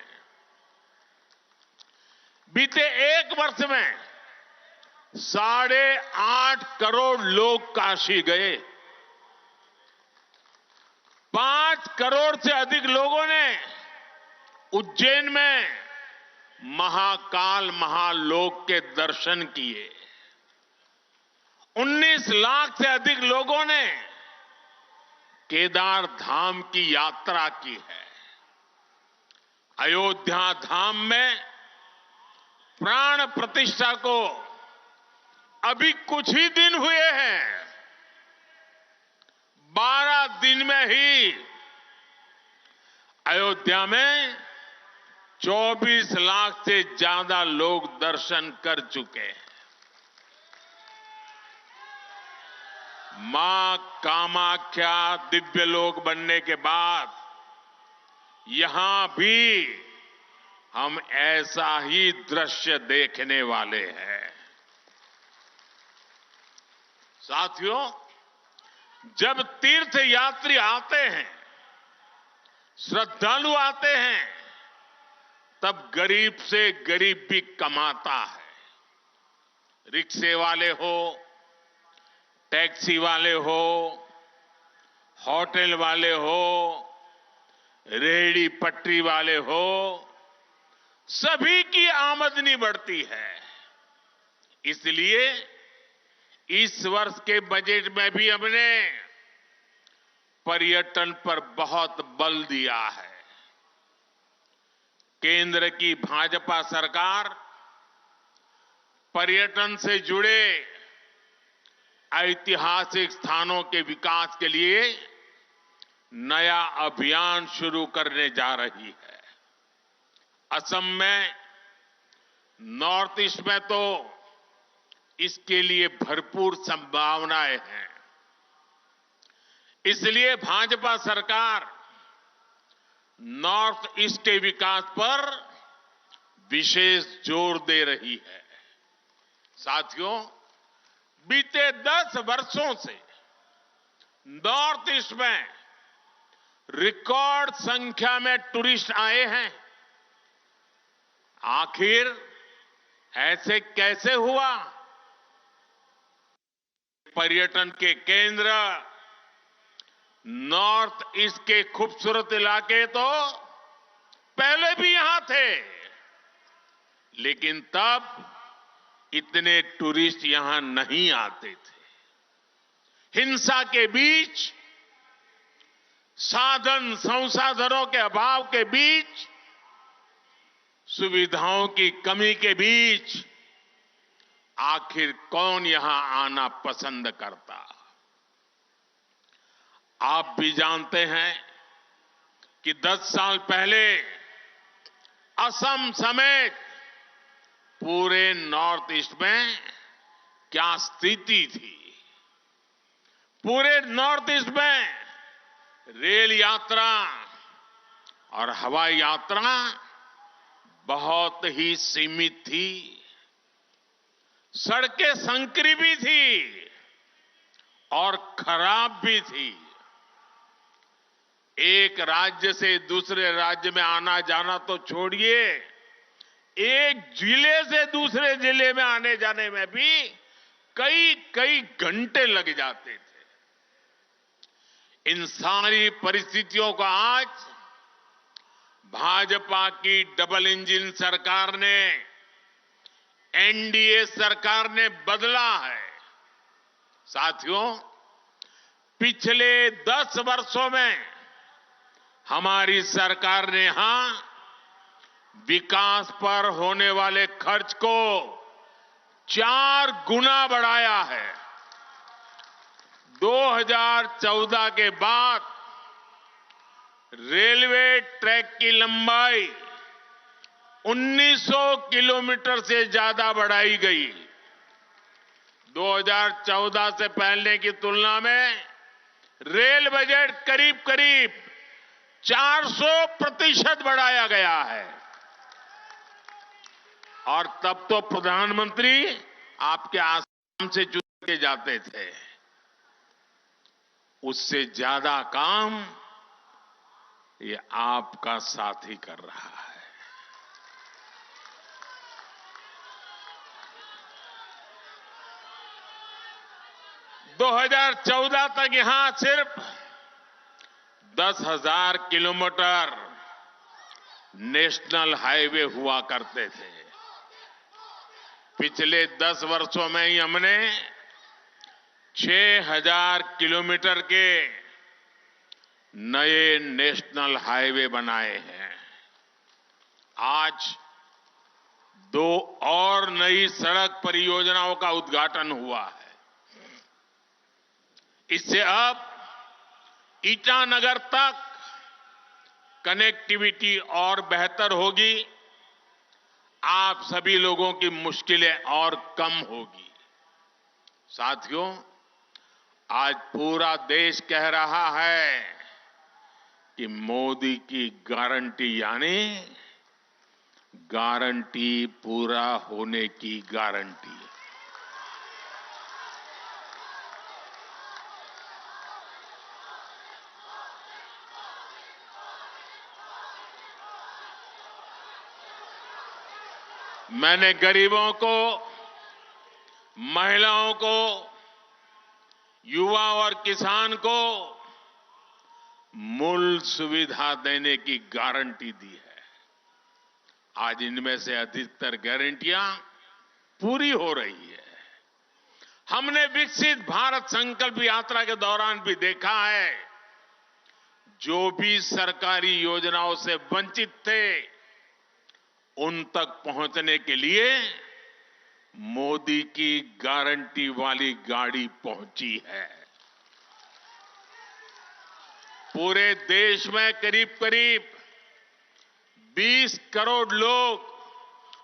S4: बीते 1 वर्ष में 8.5 करोड़ लोग काशी गए। 5 करोड़ से अधिक लोगों ने उज्जैन में महाकाल महालोक के दर्शन किए। 19 लाख से अधिक लोगों ने केदार धाम की यात्रा की है। अयोध्या धाम में प्राण प्रतिष्ठा को अभी कुछ ही दिन हुए हैं। 12 दिन में ही अयोध्या में 24 लाख से ज्यादा लोग दर्शन कर चुके हैं। मां कामाख्या दिव्य लोक बनने के बाद यहां भी हम ऐसा ही दृश्य देखने वाले हैं। साथियों, जब तीर्थ यात्री आते हैं, श्रद्धालु आते हैं, तब गरीब से गरीब भी कमाता है। रिक्शे वाले हो, टैक्सी वाले हो, होटल वाले हो, रेहड़ी पटरी वाले हो, सभी की आमदनी बढ़ती है। इसलिए इस वर्ष के बजट में भी हमने पर्यटन पर बहुत बल दिया है। केंद्र की भाजपा सरकार पर्यटन से जुड़े ऐतिहासिक स्थानों के विकास के लिए नया अभियान शुरू करने जा रही है। असम में, नॉर्थ ईस्ट में तो इसके लिए भरपूर संभावनाएं हैं। इसलिए भाजपा सरकार नॉर्थ ईस्ट के विकास पर विशेष जोर दे रही है। साथियों, बीते 10 वर्षों से नॉर्थ ईस्ट में रिकॉर्ड संख्या में टूरिस्ट आए हैं। आखिर ऐसे कैसे हुआ? पर्यटन के केंद्र नॉर्थ ईस्ट के खूबसूरत इलाके तो पहले भी यहां थे, लेकिन तब इतने टूरिस्ट यहां नहीं आते थे। हिंसा के बीच, साधन संसाधनों के अभाव के बीच, सुविधाओं की कमी के बीच आखिर कौन यहां आना पसंद करता? आप भी जानते हैं कि 10 साल पहले असम समेत पूरे नॉर्थ ईस्ट में क्या स्थिति थी। पूरे नॉर्थ ईस्ट में रेल यात्रा और हवाई यात्रा बहुत ही सीमित थी। सड़कें संकरी भी थी और खराब भी थी। एक राज्य से दूसरे राज्य में आना जाना तो छोड़िए, एक जिले से दूसरे जिले में आने जाने में भी कई घंटे लग जाते थे। इन सारी परिस्थितियों को आज भाजपा की डबल इंजन सरकार ने, एनडीए सरकार ने बदला है। साथियों, पिछले 10 वर्षों में हमारी सरकार ने यहां विकास पर होने वाले खर्च को 4 गुना बढ़ाया है। 2014 के बाद रेलवे ट्रैक की लंबाई 1900 किलोमीटर से ज्यादा बढ़ाई गई। 2014 से पहले की तुलना में रेल बजट करीब 400% बढ़ाया गया है। और तब तो प्रधानमंत्री आपके आसाम से चुन के जाते थे। उससे ज्यादा काम ये आपका साथी कर रहा है। - 2014 तक यहां सिर्फ 10,000 किलोमीटर नेशनल हाईवे हुआ करते थे। पिछले 10 वर्षों में ही हमने 6,000 किलोमीटर के नए नेशनल हाईवे बनाए हैं। आज 2 और नई सड़क परियोजनाओं का उद्घाटन हुआ है। इससे अब ईटानगर तक कनेक्टिविटी और बेहतर होगी। आप सभी लोगों की मुश्किलें और कम होगी। साथियों, आज पूरा देश कह रहा है कि मोदी की गारंटी यानी गारंटी पूरा होने की गारंटी। मैंने गरीबों को, महिलाओं को, युवा और किसान को मूल सुविधा देने की गारंटी दी है। आज इनमें से अधिकतर गारंटियां पूरी हो रही है। हमने विकसित भारत संकल्प यात्रा के दौरान भी देखा है, जो भी सरकारी योजनाओं से वंचित थे, उन तक पहुंचने के लिए मोदी की गारंटी वाली गाड़ी पहुंची है। पूरे देश में करीब करीब 20 करोड़ लोग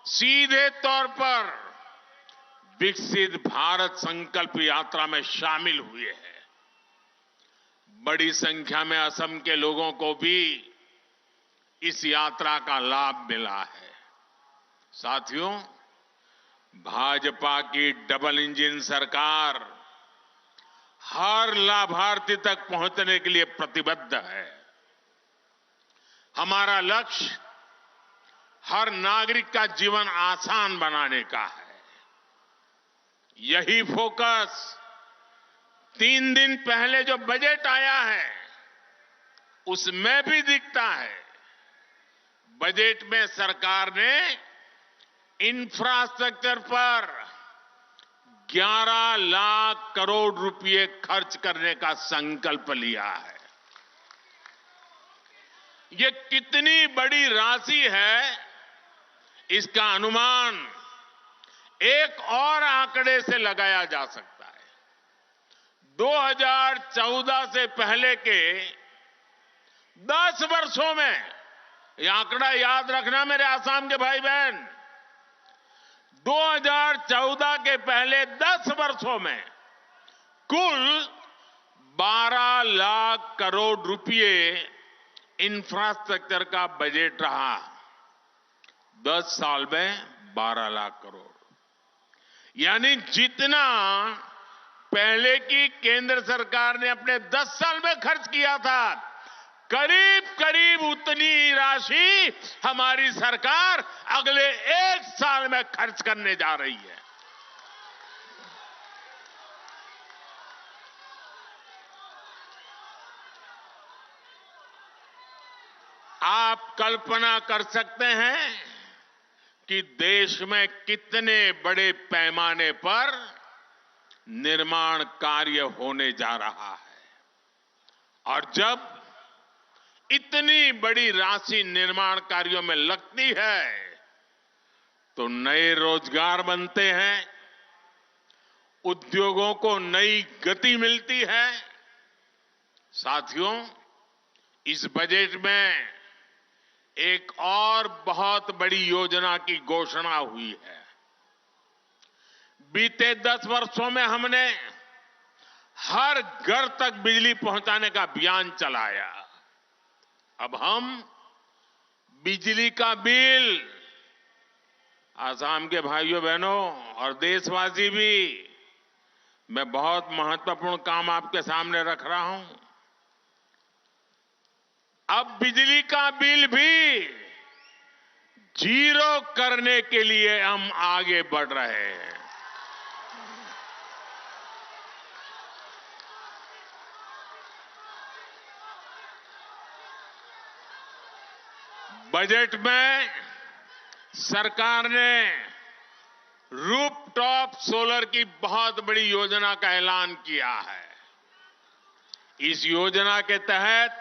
S4: सीधे तौर पर विकसित भारत संकल्प यात्रा में शामिल हुए हैं। बड़ी संख्या में असम के लोगों को भी इस यात्रा का लाभ मिला है। साथियों, भाजपा की डबल इंजन सरकार हर लाभार्थी तक पहुंचने के लिए प्रतिबद्ध है। हमारा लक्ष्य हर नागरिक का जीवन आसान बनाने का है। यही फोकस 3 दिन पहले जो बजट आया है उसमें भी दिखता है। बजट में सरकार ने इंफ्रास्ट्रक्चर पर 11 लाख करोड़ रुपए खर्च करने का संकल्प लिया है। ये कितनी बड़ी राशि है, इसका अनुमान एक और आंकड़े से लगाया जा सकता है। 2014 से पहले के 10 वर्षों में, यह आंकड़ा याद रखना मेरे आसाम के भाई बहन, 2014 के पहले 10 वर्षों में कुल 12 लाख करोड़ रुपए इंफ्रास्ट्रक्चर का बजट रहा। 10 साल में 12 लाख करोड़, यानी जितना पहले की केंद्र सरकार ने अपने 10 साल में खर्च किया था, करीब करीब उतनी राशि हमारी सरकार अगले 1 साल में खर्च करने जा रही है। आप कल्पना कर सकते हैं कि देश में कितने बड़े पैमाने पर निर्माण कार्य होने जा रहा है। और जब इतनी बड़ी राशि निर्माण कार्यों में लगती है तो नए रोजगार बनते हैं, उद्योगों को नई गति मिलती है। साथियों, इस बजट में एक और बहुत बड़ी योजना की घोषणा हुई है। बीते 10 वर्षों में हमने हर घर तक बिजली पहुंचाने का अभियान चलाया। अब हम बिजली का बिल, आसाम के भाइयों बहनों और देशवासी भी, मैं बहुत महत्वपूर्ण काम आपके सामने रख रहा हूं। अब बिजली का बिल भी जीरो करने के लिए हम आगे बढ़ रहे हैं। बजट में सरकार ने रूफटॉप सोलर की बहुत बड़ी योजना का ऐलान किया है। इस योजना के तहत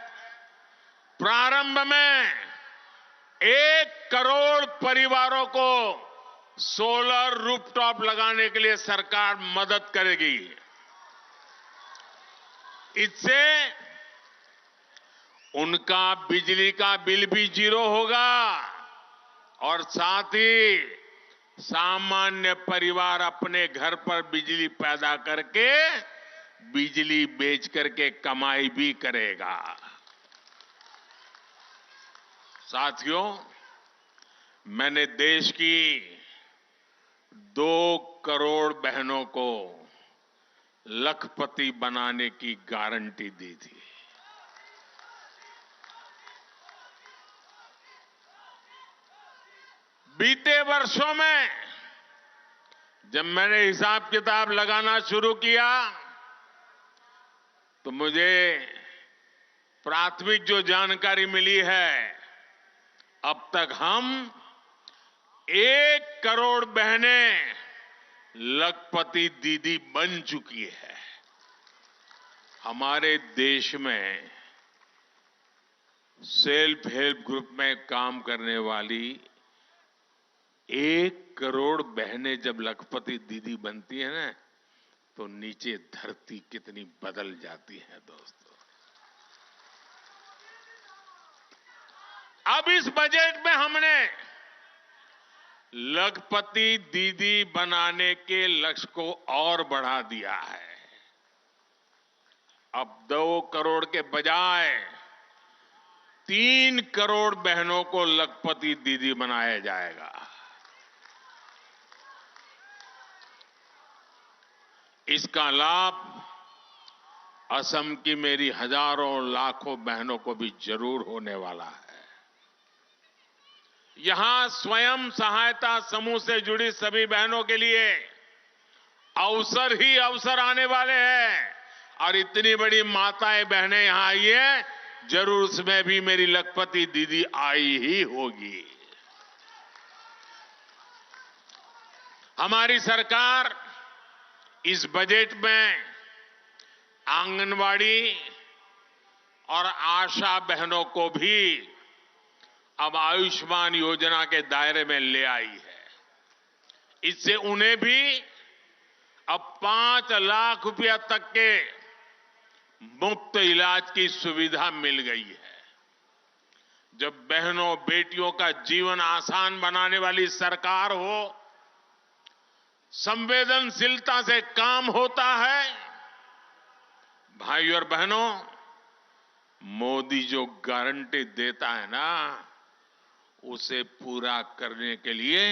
S4: प्रारंभ में 1 करोड़ परिवारों को सोलर रूफटॉप लगाने के लिए सरकार मदद करेगी। इससे उनका बिजली का बिल भी जीरो होगा और साथ ही सामान्य परिवार अपने घर पर बिजली पैदा करके बिजली बेच करके कमाई भी करेगा। साथियों, मैंने देश की 2 करोड़ बहनों को लखपति बनाने की गारंटी दी थी। बीते वर्षों में जब मैंने हिसाब किताब लगाना शुरू किया तो मुझे प्राथमिक जो जानकारी मिली है, अब तक हम 1 करोड़ बहनें लखपति दीदी बन चुकी है। हमारे देश में सेल्फ हेल्प ग्रुप में काम करने वाली 1 करोड़ बहनें जब लखपति दीदी बनती है ना, तो नीचे धरती कितनी बदल जाती है दोस्तों। अब इस बजट में हमने लखपति दीदी बनाने के लक्ष्य को और बढ़ा दिया है। अब 2 करोड़ के बजाय 3 करोड़ बहनों को लखपति दीदी बनाया जाएगा। इसका लाभ असम की मेरी हजारों लाखों बहनों को भी जरूर होने वाला है। यहां स्वयं सहायता समूह से जुड़ी सभी बहनों के लिए अवसर ही अवसर आने वाले हैं, और इतनी बड़ी माताएं बहनें यहां आई है, जरूर उसमें भी मेरी लखपति दीदी आई ही होगी। हमारी सरकार इस बजट में आंगनवाड़ी और आशा बहनों को भी अब आयुष्मान योजना के दायरे में ले आई है। इससे उन्हें भी अब 5 लाख रुपया तक के मुफ्त इलाज की सुविधा मिल गई है। जब बहनों बेटियों का जीवन आसान बनाने वाली सरकार हो, संवेदनशीलता से काम होता है। भाई और बहनों, मोदी जो गारंटी देता है ना, उसे पूरा करने के लिए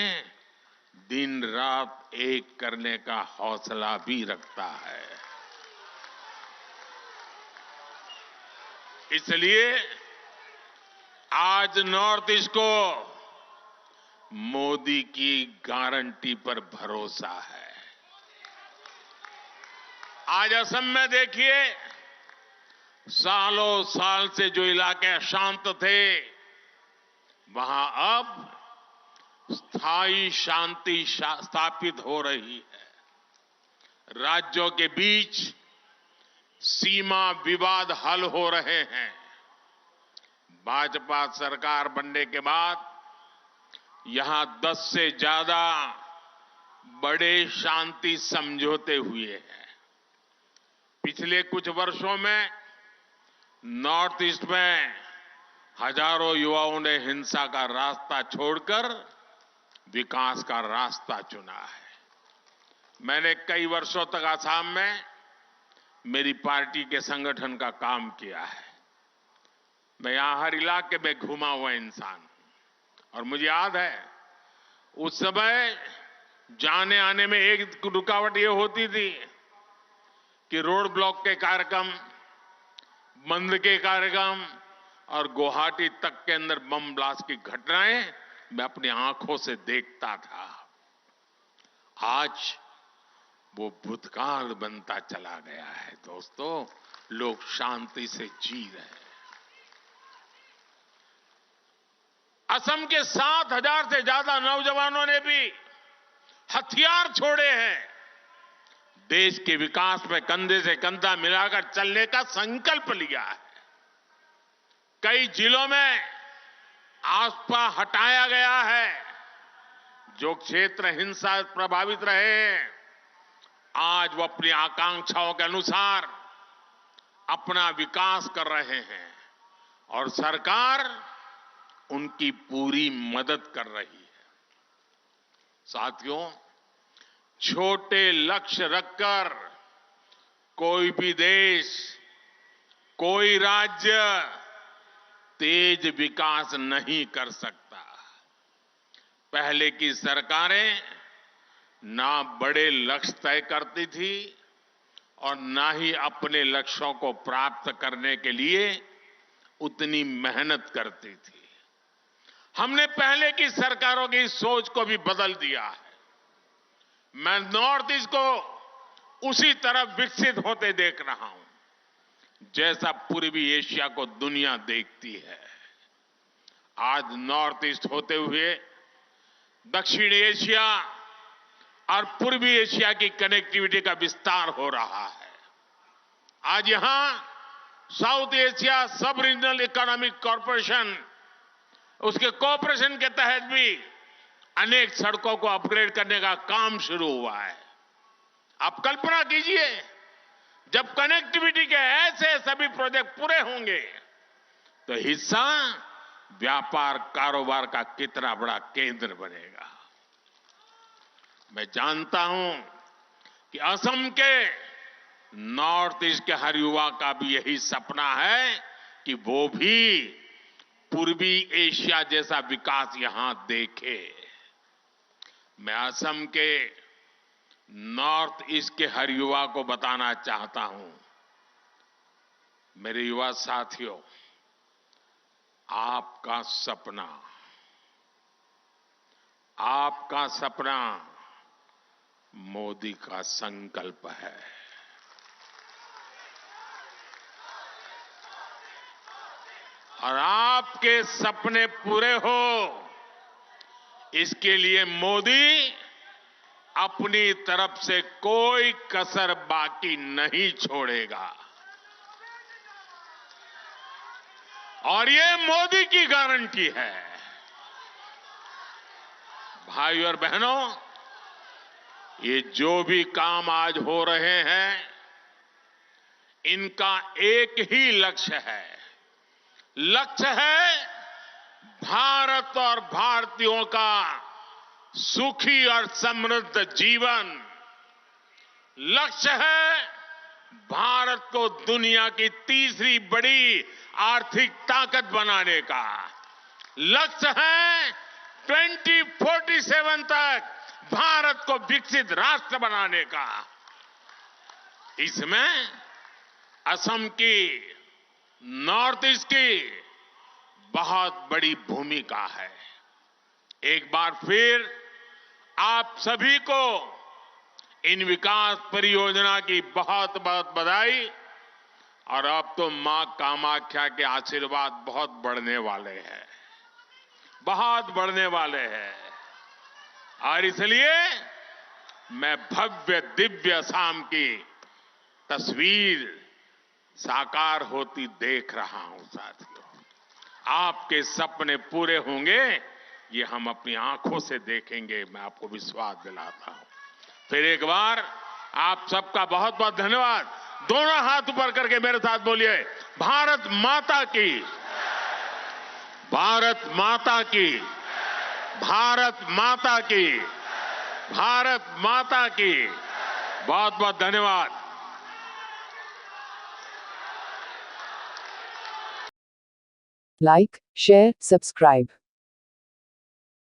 S4: दिन रात एक करने का हौसला भी रखता है। इसलिए आज नॉर्थ ईस्ट को मोदी की गारंटी पर भरोसा है। आज असम में देखिए, सालों साल से जो इलाके अशांत थे, वहां अब स्थायी शांति स्थापित हो रही है। राज्यों के बीच सीमा विवाद हल हो रहे हैं। भाजपा सरकार बनने के बाद यहां 10 से ज्यादा बड़े शांति समझौते हुए हैं। पिछले कुछ वर्षों में नॉर्थ ईस्ट में हजारों युवाओं ने हिंसा का रास्ता छोड़कर विकास का रास्ता चुना है। मैंने कई वर्षों तक असम में मेरी पार्टी के संगठन का काम किया है। मैं यहां हर इलाके में घुमा हुआ इंसान हूं, और मुझे याद है उस समय जाने आने में एक रुकावट ये होती थी कि रोड ब्लॉक के कार्यक्रम, बंद के कार्यक्रम और गुवाहाटी तक के अंदर बम ब्लास्ट की घटनाएं मैं अपनी आंखों से देखता था। आज वो भूतकाल बनता चला गया है दोस्तों। लोग शांति से जी रहे हैं। असम के 7,000 से ज्यादा नौजवानों ने भी हथियार छोड़े हैं। देश के विकास में कंधे से कंधा मिलाकर चलने का संकल्प लिया है। कई जिलों में आसपा हटाया गया है। जो क्षेत्र हिंसा प्रभावित रहे, आज वो अपनी आकांक्षाओं के अनुसार अपना विकास कर रहे हैं, और सरकार उनकी पूरी मदद कर रही है। साथियों, छोटे लक्ष्य रखकर कोई भी देश, कोई राज्य तेज विकास नहीं कर सकता। पहले की सरकारें ना बड़े लक्ष्य तय करती थी और ना ही अपने लक्ष्यों को प्राप्त करने के लिए उतनी मेहनत करती थी। हमने पहले की सरकारों की सोच को भी बदल दिया है। मैं नॉर्थ ईस्ट को उसी तरफ विकसित होते देख रहा हूं जैसा पूर्वी एशिया को दुनिया देखती है। आज नॉर्थ ईस्ट होते हुए दक्षिण एशिया और पूर्वी एशिया की कनेक्टिविटी का विस्तार हो रहा है। आज यहां साउथ एशिया सब रीजनल इकोनॉमिक कॉरपोरेशन, उसके कोऑपरेशन के तहत भी अनेक सड़कों को अपग्रेड करने का काम शुरू हुआ है। आप कल्पना कीजिए, जब कनेक्टिविटी के ऐसे सभी प्रोजेक्ट पूरे होंगे तो हिस्सा व्यापार कारोबार का कितना बड़ा केंद्र बनेगा। मैं जानता हूं कि असम के नॉर्थ ईस्ट के हर युवा का भी यही सपना है कि वो भी पूर्वी एशिया जैसा विकास यहां देखे। मैं असम के नॉर्थ ईस्ट के हर युवा को बताना चाहता हूं, मेरे युवा साथियों, आपका सपना मोदी का संकल्प है। और आपके सपने पूरे हो, इसके लिए मोदी अपनी तरफ से कोई कसर बाकी नहीं छोड़ेगा। और ये मोदी की गारंटी है। भाइयों और बहनों, ये जो भी काम आज हो रहे हैं, इनका एक ही लक्ष्य है। लक्ष्य है भारत और भारतीयों का सुखी और समृद्ध जीवन। लक्ष्य है भारत को दुनिया की तीसरी बड़ी आर्थिक ताकत बनाने का। लक्ष्य है 2047 तक भारत को विकसित राष्ट्र बनाने का। इसमें असम की, नॉर्थ ईस्ट की बहुत बड़ी भूमिका है। एक बार फिर आप सभी को इन विकास परियोजना की बहुत बहुत बधाई। और अब तो मां कामाख्या के आशीर्वाद बहुत बढ़ने वाले हैं, बहुत बढ़ने वाले हैं। और इसलिए मैं भव्य दिव्य असम की तस्वीर साकार होती देख रहा हूं। साथियों, आपके सपने पूरे होंगे, ये हम अपनी आंखों से देखेंगे, मैं आपको विश्वास दिलाता हूं। फिर एक बार आप सबका बहुत बहुत धन्यवाद। दोनों हाथ ऊपर करके मेरे साथ बोलिए, भारत माता की, भारत माता की, भारत माता की, भारत माता की। बहुत बहुत धन्यवाद।
S5: Like, share, subscribe.